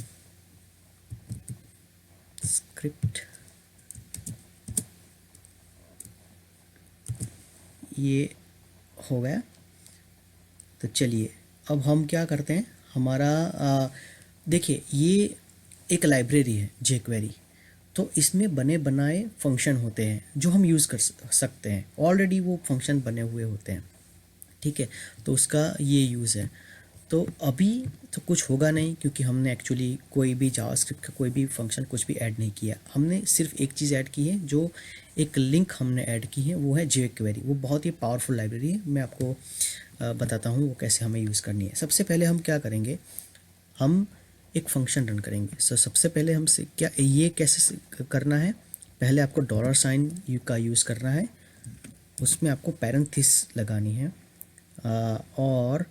स्क्रिप्ट। ये हो गया। तो चलिए अब हम क्या करते हैं, हमारा देखिए ये एक लाइब्रेरी है jQuery, तो इसमें बने बनाए फंक्शन होते हैं जो हम यूज़ कर सकते हैं। ऑलरेडी वो फंक्शन बने हुए होते हैं। ठीक है, तो उसका ये यूज़ है। तो अभी तो कुछ होगा नहीं, क्योंकि हमने एक्चुअली कोई भी जावास्क्रिप्ट का कोई भी फंक्शन कुछ भी ऐड नहीं किया। हमने सिर्फ एक चीज़ ऐड की है, जो एक लिंक हमने ऐड की है, वो है jQuery। वो बहुत ही पावरफुल लाइब्रेरी है। मैं आपको बताता हूँ वो कैसे हमें यूज़ करनी है। सबसे पहले हम क्या करेंगे, हम एक फंक्शन रन करेंगे। सबसे पहले हमसे क्या ये कैसे करना है, पहले आपको $साइन का यूज़ करना है, उसमें आपको पैरेंथेसिस लगानी है। और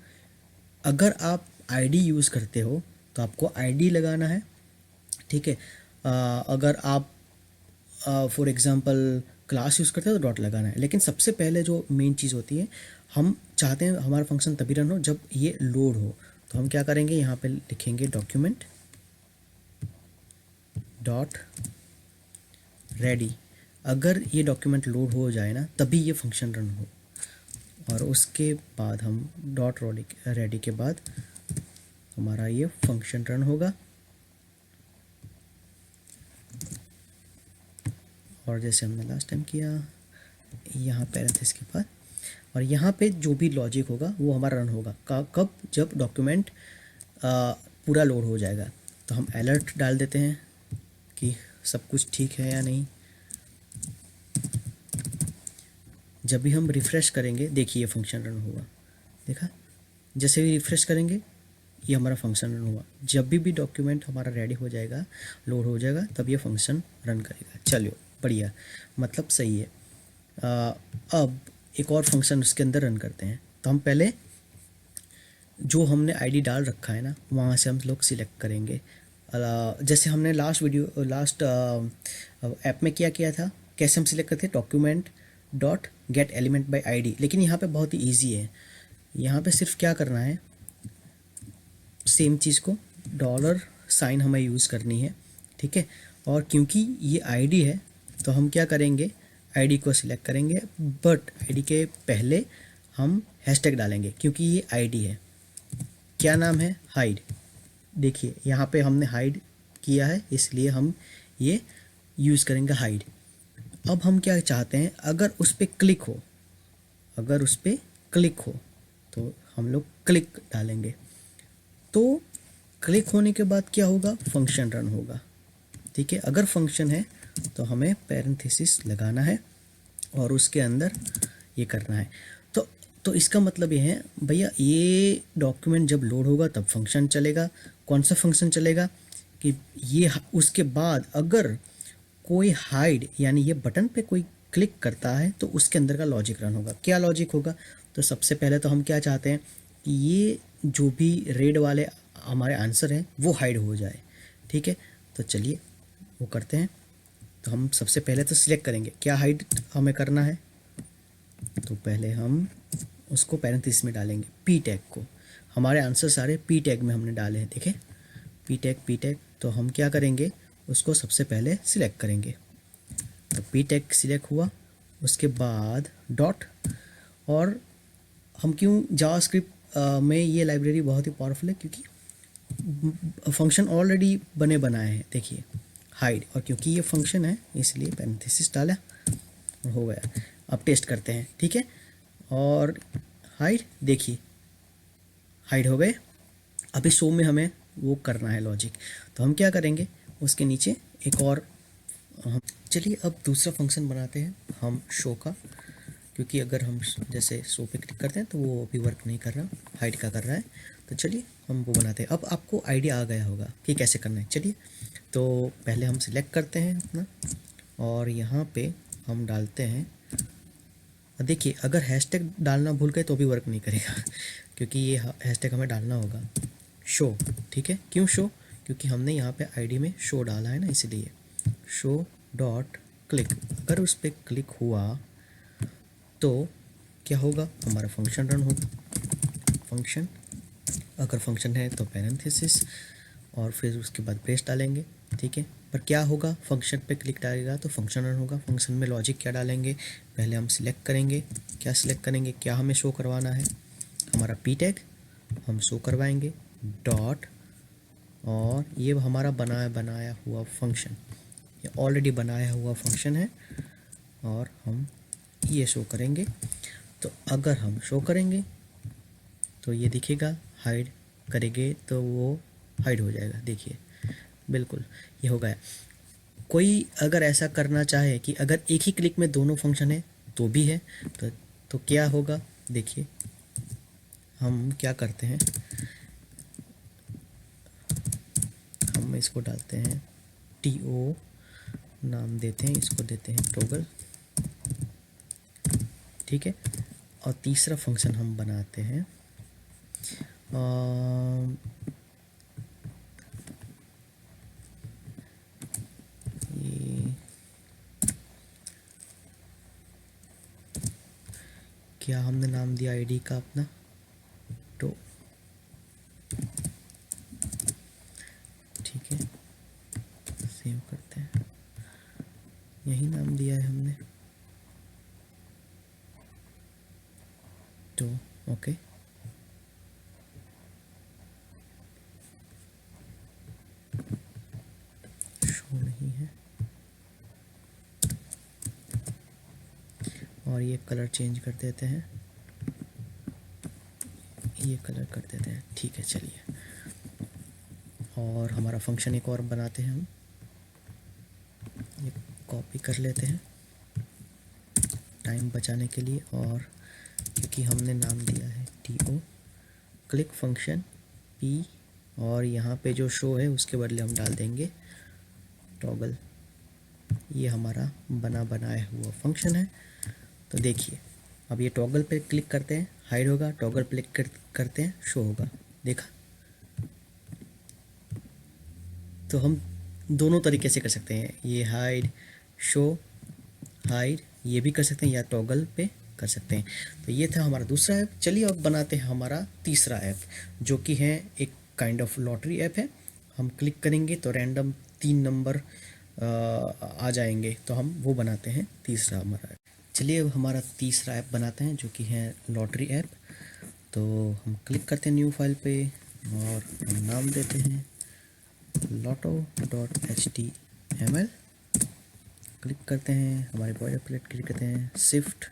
अगर आप आईडी यूज़ करते हो तो आपको आईडी लगाना है। ठीक है, अगर आप फॉर एग्ज़ाम्पल क्लास यूज़ करते हो तो डॉट लगाना है। लेकिन सबसे पहले जो मेन चीज़ होती है, हम चाहते हैं हमारा फंक्शन तभी रन हो जब ये लोड हो। तो हम क्या करेंगे, यहाँ पे लिखेंगे डॉक्यूमेंट डॉट रेडी, अगर ये डॉक्यूमेंट लोड हो जाए ना तभी ये फंक्शन रन हो, और उसके बाद हम डॉट रेडी के बाद हमारा ये फंक्शन रन होगा। और जैसे हमने लास्ट टाइम किया, यहाँ पैरेंथेसिस के बाद, और यहाँ पे जो भी लॉजिक होगा वो हमारा रन होगा कब, जब डॉक्यूमेंट पूरा लोड हो जाएगा। तो हम अलर्ट डाल देते हैं कि सब कुछ ठीक है या नहीं। जब भी हम रिफ़्रेश करेंगे, देखिए ये फंक्शन रन हुआ, देखा, जैसे भी रिफ़्रेश करेंगे ये हमारा फंक्शन रन हुआ। जब भी डॉक्यूमेंट हमारा रेडी हो जाएगा, लोड हो जाएगा, तब ये फंक्शन रन करेगा। चलिए बढ़िया, मतलब सही है। अब एक और फंक्शन उसके अंदर रन करते हैं। तो हम पहले जो हमने आईडी डाल रखा है ना, वहाँ से हम लोग सिलेक्ट करेंगे। जैसे हमने लास्ट ऐप में किया था, कैसे हम सिलेक्ट करते हैं, document dot gate element by ID. लेकिन यहाँ पे बहुत ही ईजी है, यहाँ पे सिर्फ क्या करना है, सेम चीज़ को $साइन हमें यूज़ करनी है, ठीक है। और क्योंकि ये आईडी है तो हम क्या करेंगे, आईडी को सिलेक्ट करेंगे, बट आईडी के पहले हम हैशटैग डालेंगे, क्योंकि ये आईडी है। क्या नाम है, हाइड। देखिए यहाँ पे हमने हाइड किया है, इसलिए हम ये यूज़ करेंगे हाइड। अब हम क्या चाहते हैं, अगर उस पर क्लिक हो तो हम लोग क्लिक डालेंगे। तो क्लिक होने के बाद क्या होगा, फंक्शन रन होगा, ठीक है। अगर फंक्शन है तो हमें पैरेंथेसिस लगाना है और उसके अंदर ये करना है। तो इसका मतलब ये है भैया, ये डॉक्यूमेंट जब लोड होगा तब फंक्शन चलेगा। कौन सा फंक्शन चलेगा कि ये, उसके बाद अगर कोई हाइड यानी ये बटन पे कोई क्लिक करता है तो उसके अंदर का लॉजिक रन होगा। क्या लॉजिक होगा, तो सबसे पहले तो हम क्या चाहते हैं कि ये जो भी रेड वाले हमारे आंसर हैं वो हाइड हो जाए, ठीक है। तो चलिए वो करते हैं। तो हम सबसे पहले तो सिलेक्ट करेंगे क्या हाइड हमें करना है। तो पहले हम उसको पैरेंथेसिस में डालेंगे, पी टैग को। हमारे आंसर सारे पी टैग में हमने डाले हैं, देखें, पी टैग। तो हम क्या करेंगे, उसको सबसे पहले सिलेक्ट करेंगे। तो पी टैग सिलेक्ट हुआ, उसके बाद डॉट। और हम क्यों, जावास्क्रिप्ट में ये लाइब्रेरी बहुत ही पावरफुल है क्योंकि फंक्शन ऑलरेडी बनाए हैं, देखिए हाइड, और क्योंकि ये फंक्शन है इसलिए पैरेंथेसिस डाला और हो गया। अब टेस्ट करते हैं, ठीक है। और हाइड, देखिए हाइड हो गए। अभी शो में हमें वो करना है लॉजिक, तो हम क्या करेंगे, उसके नीचे एक और, चलिए अब दूसरा फंक्शन बनाते हैं हम शो का, क्योंकि अगर हम जैसे शो पे क्लिक करते हैं तो वो अभी वर्क नहीं कर रहा, हाइड का कर रहा है। तो चलिए हम वो बनाते हैं। अब आपको आइडिया आ गया होगा कि कैसे करना है। चलिए तो पहले हम सिलेक्ट करते हैं अपना, और यहाँ पे हम डालते हैं, देखिए अगर हैशटैग डालना भूल गए तो भी वर्क नहीं करेगा क्योंकि ये हैशटैग हमें डालना होगा, शो, ठीक है। क्यों शो, क्योंकि हमने यहाँ पे आईडी में शो डाला है ना, इसलिए शो डॉट क्लिक। अगर उस पर क्लिक हुआ तो क्या होगा, हमारा फंक्शन रन होगा। फंक्शन, अगर फंक्शन है तो पैरेंथेसिस, और फिर उसके बाद ब्रेस डालेंगे, ठीक है। पर क्या होगा, फंक्शन पे क्लिक डालेगा तो फंक्शन रन होगा। फंक्शन में लॉजिक क्या डालेंगे, पहले हम सिलेक्ट करेंगे, क्या सिलेक्ट करेंगे, क्या हमें शो करवाना है, हमारा पी टैग हम शो करवाएंगे, डॉट, और ये हमारा बनाया हुआ फंक्शन, ये ऑलरेडी बनाया हुआ फंक्शन है, और हम ये शो करेंगे। तो अगर हम शो करेंगे तो ये दिखेगा, हाइड करेंगे तो वो हाइड हो जाएगा, देखिए बिल्कुल ये हो गया। कोई अगर ऐसा करना चाहे कि अगर एक ही क्लिक में दोनों फंक्शन है तो भी है, तो क्या होगा, देखिए हम क्या करते हैं, हम इसको डालते हैं TO नाम देते हैं, इसको देते हैं टॉगल, ठीक है। और तीसरा फंक्शन हम बनाते हैं ये क्या हमने नाम दिया आईडी का अपना, तो ठीक है, सेव कर यही नाम दिया है हमने, तो ओके। शो नहीं है, और ये कलर चेंज कर देते हैं, ये कलर कर देते हैं, ठीक है चलिए। और हमारा फंक्शन एक और बनाते हैं हम, ये कॉपी कर लेते हैं टाइम बचाने के लिए, और क्योंकि हमने नाम दिया है T O click function P, और यहाँ पे जो शो है उसके बदले हम डाल देंगे टॉगल। ये हमारा बनाया हुआ फंक्शन है। तो देखिए अब ये टॉगल पे क्लिक करते हैं हाइड होगा, टॉगल पे क्लिक करते हैं शो होगा, देखा। तो हम दोनों तरीके से कर सकते हैं, ये हाइड शो हाइड ये भी कर सकते हैं, या टॉगल पे कर सकते हैं। तो ये था हमारा दूसरा ऐप। चलिए अब बनाते हैं हमारा तीसरा ऐप, जो कि है एक काइंड ऑफ लॉटरी ऐप है। हम क्लिक करेंगे तो रैंडम 3 नंबर आ जाएंगे, तो हम वो बनाते हैं तीसरा हमारा ऐप। चलिए अब हमारा तीसरा ऐप बनाते हैं, जो कि है लॉटरी ऐप। तो हम क्लिक करते हैं न्यू फाइल पे, और हम नाम देते हैं lotto.html। क्लिक करते हैं, हमारे बॉयलर प्लेट क्लिक करते हैं, शिफ्ट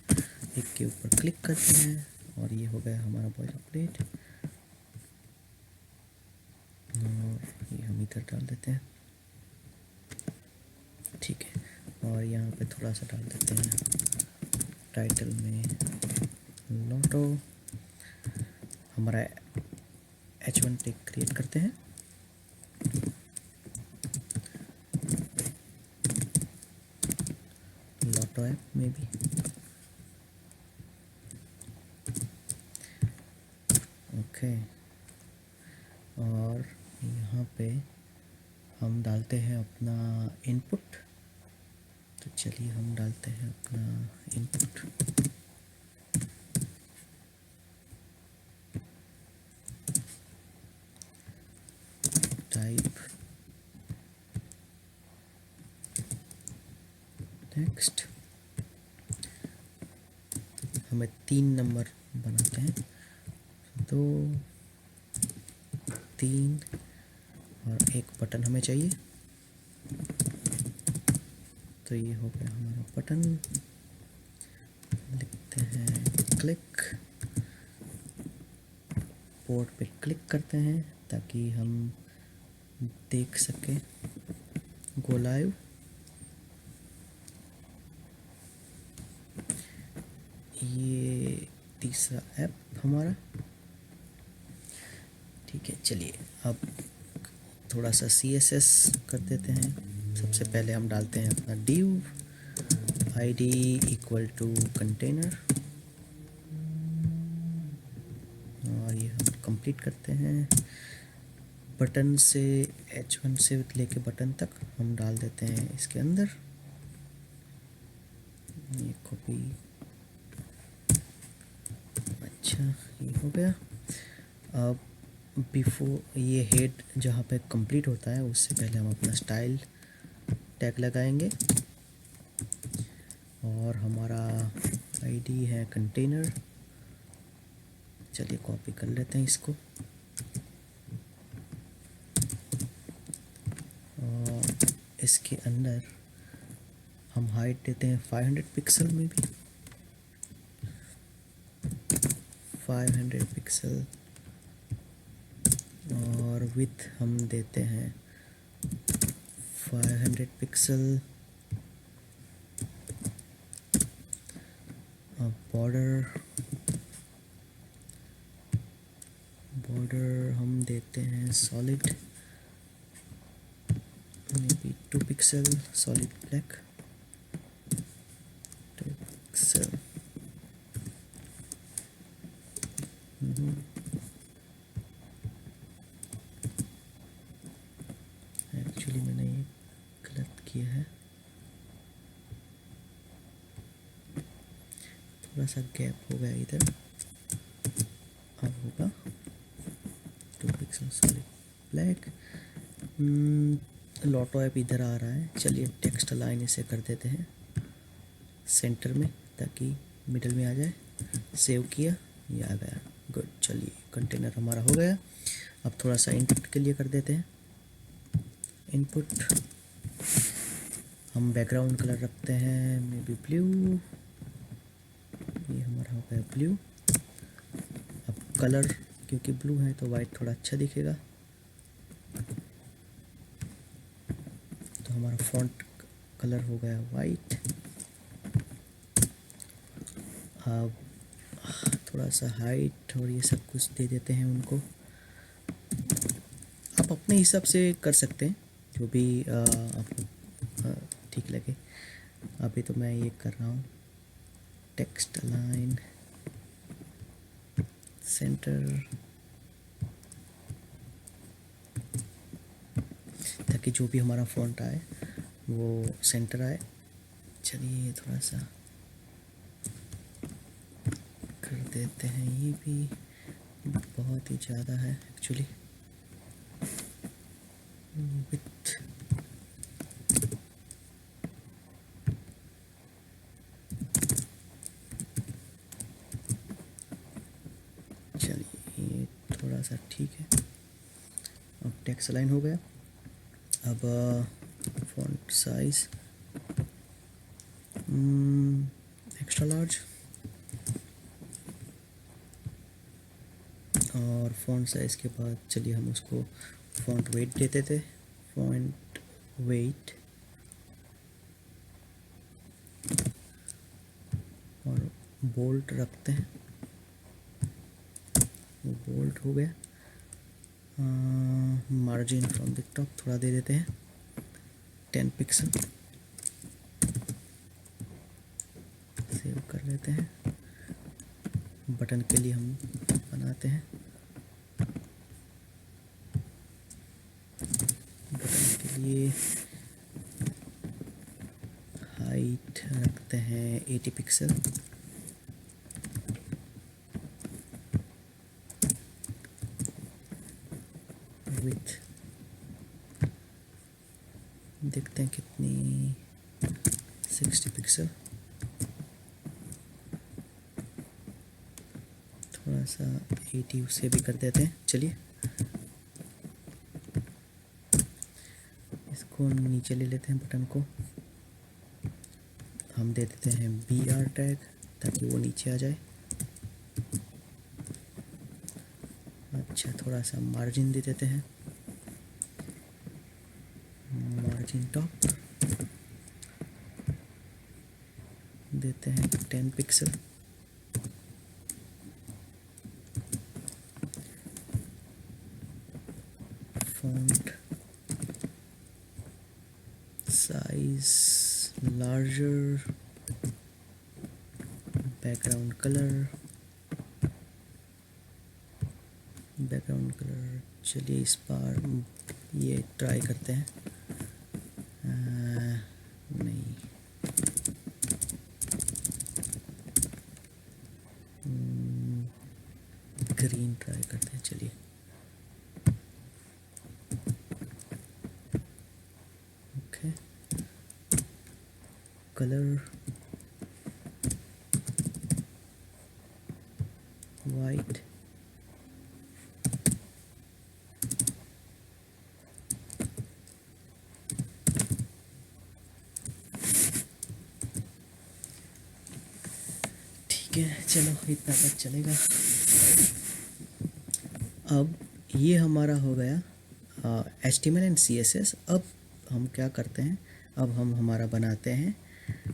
एक के ऊपर क्लिक करते हैं, और ये हो गया हमारा बॉयलर प्लेट। और ये हम इधर डाल देते हैं, ठीक है। और यहाँ पे थोड़ा सा डाल देते हैं टाइटल में लॉटो। हमारा H1 टैग क्रिएट करते हैं, लॉटो ऐप में भी। ओके, और यहाँ पे हम डालते हैं अपना इनपुट। तो चलिए हम डालते हैं अपना इनपुट, टाइप नेक्स्ट। हमें 3 नंबर बनाते हैं, 2 3, और एक बटन हमें चाहिए। तो ये हो गया हमारा बटन, लिखते हैं क्लिक, पोर्ट पे क्लिक करते हैं ताकि हम देख सकें गो लाइव। ये तीसरा ऐप हमारा, ठीक है। चलिए अब थोड़ा सा CSS कर देते हैं। सबसे पहले हम डालते हैं अपना div id equal to container, और ये हम कंप्लीट करते हैं। बटन से H1 से लेके बटन तक हम डाल देते हैं इसके अंदर, ये कॉपी। अच्छा ये हो गया। अब बिफोर ये हेड जहाँ पे कंप्लीट होता है उससे पहले हम अपना स्टाइल टैग लगाएंगे, और हमारा आईडी है कंटेनर। चलिए कॉपी कर लेते हैं इसको, और इसके अंदर हम हाइट देते हैं 500 पिक्सल में भी, 500 पिक्सल, और विथ हम देते हैं 500 पिक्सल। बॉर्डर हम देते हैं solid, may be 2 pixel, solid black 2 pixel. Actually मैंने ये गलत किया है, थोड़ा सा गैप हो गया इधर। अब होगा 2 pixel solid black. Lato app इधर आ रहा है। चलिए टेक्स्ट टेक्स्ट अलाइन इसे कर देते हैं सेंटर में ताकि मिडल में आ जाए। सेव किया, ये आ गया। गुड, चलिए कंटेनर हमारा हो गया। अब थोड़ा सा इनपुट के लिए कर देते हैं। इनपुट हम बैकग्राउंड कलर रखते हैं मे बी ब्लू। ये हमारा हो गया ब्लू। अब कलर क्योंकि ब्लू है तो वाइट थोड़ा अच्छा दिखेगा, तो हमारा फॉन्ट कलर हो गया वाइट। अब थोड़ा सा हाइट और ये सब कुछ दे देते हैं उनको। आप अपने हिसाब से कर सकते हैं, जो भी आपको ठीक लगे। अभी तो मैं ये कर रहा हूँ टेक्स्ट अलाइन सेंटर, ताकि जो भी हमारा फॉन्ट आए वो सेंटर आए। चलिए थोड़ा सा कर देते हैं, ये भी बहुत ही ज़्यादा है एक्चुअली। विथ चलिए ये थोड़ा सा ठीक है। अब टेक्स्ट लाइन हो गया। अब फॉन्ट साइज एक्स्ट्रा लार्ज, और फॉन्ट साइज के बाद चलिए हम उसको फॉन्ट वेट देते थे। फॉन्ट वेट और बोल्ट रखते हैं, वो बोल्ट हो गया। मार्जिन फ्रॉम द टॉप थोड़ा दे देते हैं 10 पिक्सल। सेव कर लेते हैं। बटन के लिए हम बनाते हैं, बटन के लिए हाइट रखते हैं 80 पिक्सल। विथ देखते हैं कितनी, 60 पिक्सल। थोड़ा सा 80 उसे भी कर देते हैं। चलिए इसको नीचे ले लेते हैं, बटन को हम दे देते हैं BR टैग ताकि वो नीचे आ जाए। अच्छा, थोड़ा सा मार्जिन दे देते हैं, मार्जिन टॉप देते हैं 10 pixel. Font size larger, background colour चलिए इस बार ये ट्राई करते हैं। नहीं, ग्रीन ट्राई करते हैं। चलिए ओके, कलर वाइट, ठीक है। चलो इतना तक चलेगा। अब ये हमारा हो गया HTML एंड CSS। अब हम क्या करते हैं, अब हम हमारा बनाते हैं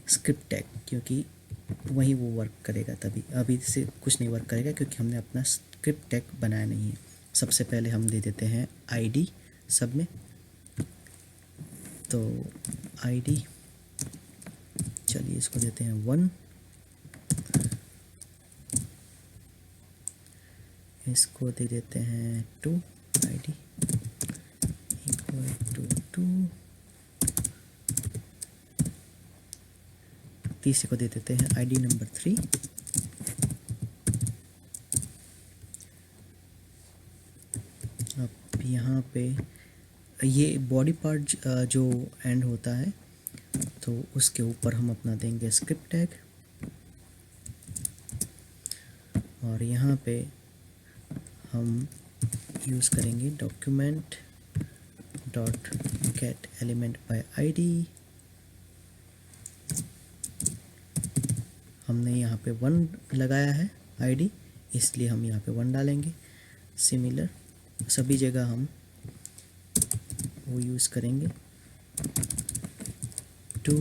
स्क्रिप्ट टैग, क्योंकि वही वो वर्क करेगा तभी। अभी से कुछ नहीं वर्क करेगा क्योंकि हमने अपना स्क्रिप्ट टैग बनाया नहीं है। सबसे पहले हम दे देते हैं ID सब में, तो ID चलिए इसको देते हैं 1, इसको दे देते हैं 2, ID इक्वल टू 2, तीसरे को दे देते हैं ID नंबर 3। अब यहाँ पे ये बॉडी पार्ट जो एंड होता है तो उसके ऊपर हम अपना देंगे स्क्रिप्ट टैग, और यहाँ पे हम यूज़ करेंगे document dot gate element by ID. हमने यहाँ पे 1 लगाया है आईडी, इसलिए हम यहाँ पे 1 डालेंगे। सिमिलर सभी जगह हम वो यूज़ करेंगे 2,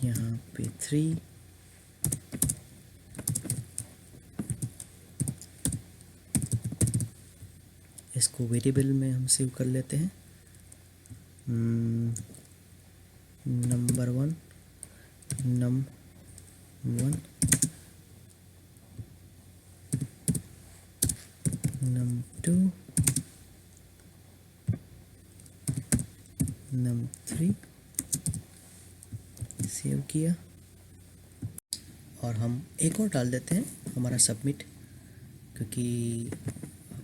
यहाँ पे 3, इसको वेरिएबल में हम सेव कर लेते हैं, number 1 num1 num2 num3, save किया। और हम एक और डाल देते हैं हमारा सबमिट, क्योंकि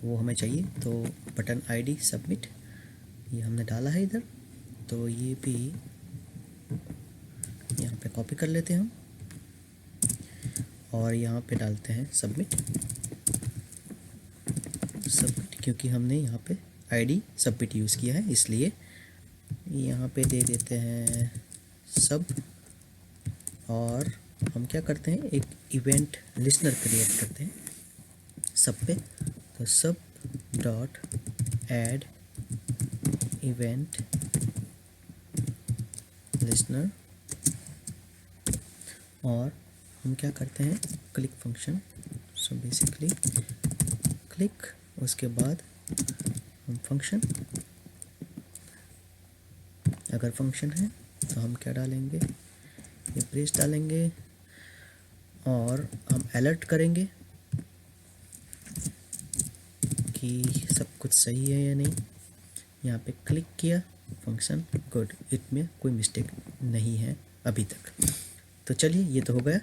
वो हमें चाहिए। तो बटन आईडी सबमिट ये हमने डाला है इधर, तो ये भी यहाँ पे कॉपी कर लेते हैं हम, और यहाँ पे डालते हैं सबमिट, क्योंकि हमने यहाँ पे आईडी सबमिट यूज़ किया है, इसलिए यहाँ पे दे देते हैं सब। और हम क्या करते हैं, एक इवेंट लिस्नर क्रिएट करते हैं सब पे। तो सब डॉट ऐड इवेंट लिस्नर, और हम क्या करते हैं, click function. So basically click, उसके बाद हम फंक्शन, अगर फंक्शन है तो हम क्या डालेंगे, ये प्रेस डालेंगे, और हम अलर्ट करेंगे कि सब कुछ सही है या नहीं। यहाँ पे क्लिक किया, फंक्शन गुड, इसमें कोई मिस्टेक नहीं है अभी तक। तो चलिए ये तो हो गया।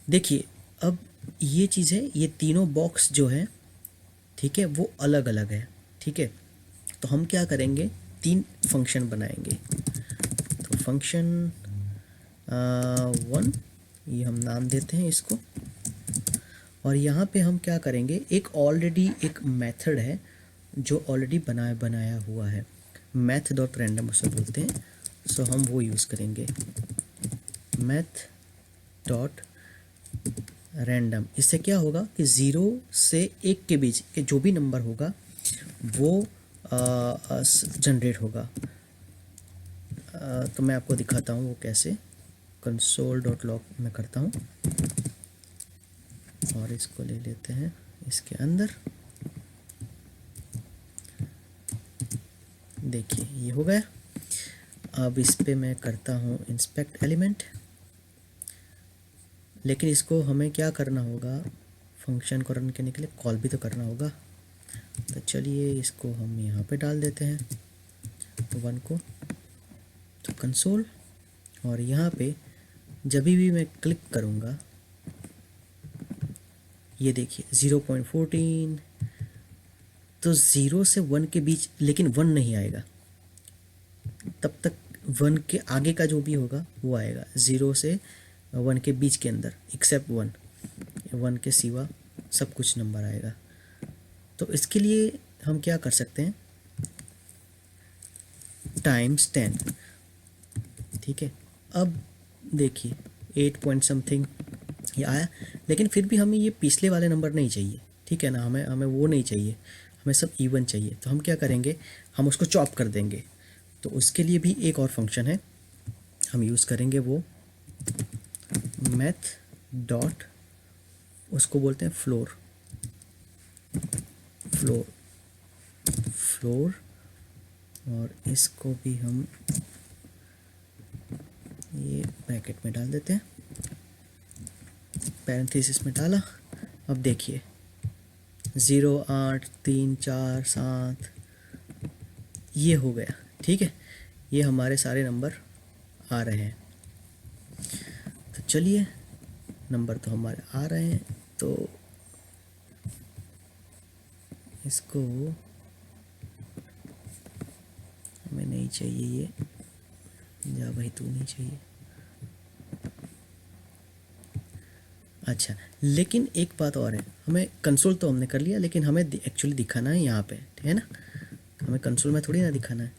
देखिए अब ये चीज़ है, ये तीनों बॉक्स जो है, ठीक है, वो अलग अलग है, ठीक है। तो हम क्या करेंगे, 3 फंक्शन बनाएंगे। तो फंक्शन 1 ये हम नाम देते हैं इसको, और यहाँ पे हम क्या करेंगे, एक ऑलरेडी एक मेथड है जो ऑलरेडी बनाया हुआ है, मैथ डॉट रैंडम उसे बोलते हैं। सो हम वो यूज़ करेंगे, मैथ डॉट रैंडम। इससे क्या होगा कि 0 से 1 के बीच के जो भी नंबर होगा वो जनरेट होगा। तो मैं आपको दिखाता हूँ वो कैसे। कंसोल डॉट लॉग में करता हूँ, और इसको ले लेते हैं इसके अंदर। देखिए ये हो गया। अब इस पे मैं करता हूँ इंस्पेक्ट एलिमेंट, लेकिन इसको हमें क्या करना होगा, फंक्शन को रन करने के लिए कॉल भी तो करना होगा। तो चलिए इसको हम यहाँ पे डाल देते हैं 1 को। तो कंसोल, और यहाँ पे जब भी मैं क्लिक करूँगा, ये देखिए 0.14, तो 0 से 1 के बीच, लेकिन 1 नहीं आएगा तब तक। 1 के आगे का जो भी होगा वो आएगा, 0 से 1 के बीच के अंदर, एक्सेप्ट 1 के सिवा सब कुछ नंबर आएगा। तो इसके लिए हम क्या कर सकते हैं, टाइम्स 10, ठीक है। अब देखिए 8 पॉइंट समथिंग ये आया, लेकिन फिर भी हमें ये पिछले वाले नंबर नहीं चाहिए, ठीक है ना, हमें वो नहीं चाहिए, हमें सब इवन चाहिए। तो हम क्या करेंगे, हम उसको चॉप कर देंगे। तो उसके लिए भी एक और फंक्शन है, हम यूज़ करेंगे वो मैथ डॉट, उसको बोलते हैं फ्लोर, और इसको भी हम ये ब्रैकेट में डाल देते हैं, पैरेंथेसिस में डाला। अब देखिए 0, 8, 3, 4, 7 ये हो गया, ठीक है। ये हमारे सारे नंबर आ रहे हैं। तो चलिए नंबर तो हमारे आ रहे हैं, तो इसको हमें नहीं चाहिए ये, जा भाई तू नहीं चाहिए। अच्छा, लेकिन एक बात और है, हमें कंसोल तो हमने कर लिया, लेकिन हमें एक्चुअली दिखाना है यहाँ पे, ठीक है ना, हमें कंसोल में थोड़ी ना दिखाना है।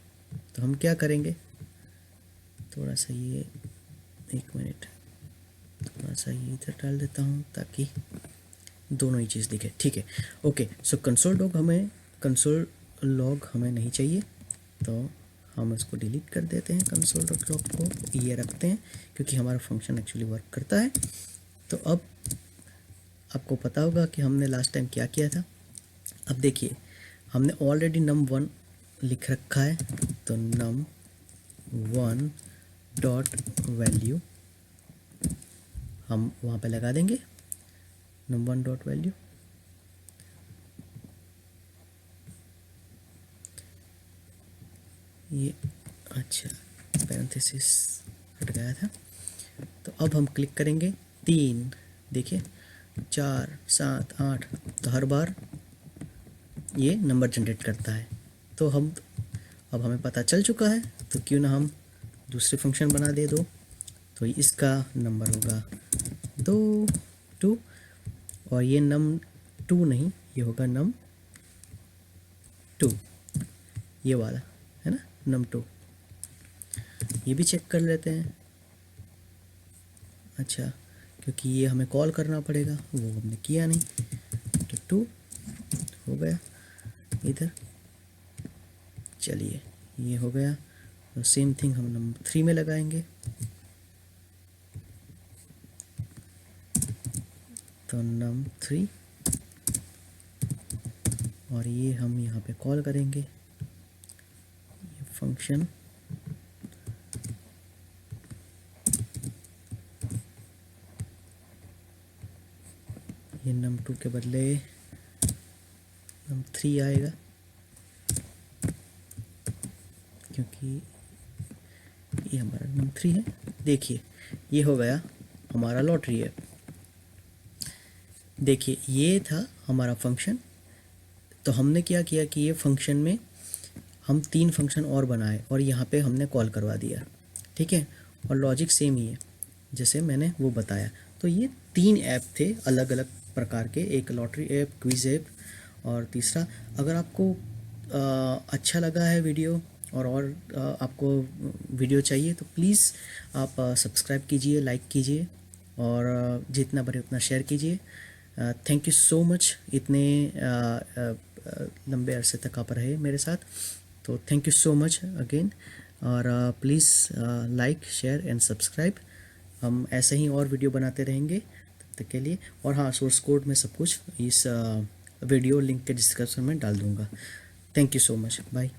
तो हम क्या करेंगे, थोड़ा सा ये, एक मिनट, थोड़ा सा ये इधर डाल देता हूँ ताकि दोनों ही चीज़ दिखे, ठीक है। ओके, सो कंसोल लॉग हमें नहीं चाहिए, तो हम इसको डिलीट कर देते हैं। कंसोल डॉट लॉग को ये रखते हैं क्योंकि हमारा फंक्शन एक्चुअली वर्क करता है। तो अब आपको पता होगा कि हमने लास्ट टाइम क्या किया था। अब देखिए, हमने ऑलरेडी num1 लिख रखा है, तो num1 डॉट वैल्यू हम वहाँ पे लगा देंगे, num1 डॉट वैल्यू। ये अच्छा, पैरेंथेसिस हट गया था। तो अब हम क्लिक करेंगे 3, देखिए 4, 7, 8, तो हर बार ये नंबर जनरेट करता है। तो अब हमें पता चल चुका है, तो क्यों ना हम दूसरे फंक्शन बना दे दो। तो इसका नंबर होगा 2, 2, और ये num2 नहीं, ये होगा num2, ये वाला है ना, num2। ये भी चेक कर लेते हैं। अच्छा, क्योंकि ये हमें कॉल करना पड़ेगा, वो हमने किया नहीं, तो 2 हो गया इधर। चलिए, ये हो गया। तो सेम थिंग हम num3 में लगाएंगे, तो num3, और ये हम यहाँ पे कॉल करेंगे ये फंक्शन, ये num2 के बदले num3 आएगा, क्योंकि ये हमारा num3 है। देखिए, ये हो गया हमारा लॉटरी ऐप। देखिए, ये था हमारा फंक्शन। तो हमने क्या किया कि ये फंक्शन में हम 3 फंक्शन और बनाए और यहाँ पे हमने कॉल करवा दिया, ठीक है। और लॉजिक सेम ही है जैसे मैंने वो बताया। तो ये 3 ऐप थे अलग अलग प्रकार के, एक लॉटरी ऐप, क्विज ऐप, और तीसरा। अगर आपको अच्छा लगा है वीडियो और आपको वीडियो चाहिए तो प्लीज़ आप सब्सक्राइब कीजिए, लाइक कीजिए, और जितना बड़े उतना शेयर कीजिए। थैंक यू सो मच, इतने लंबे अरसे तक आप रहे मेरे साथ, तो thank you so much again. और please like, share and subscribe. हम ऐसे ही और वीडियो बनाते रहेंगे तब तक के लिए। और हाँ, सोर्स कोड में सब कुछ इस वीडियो लिंक के डिस्क्रिप्शन में डाल दूँगा। Thank you so much, bye.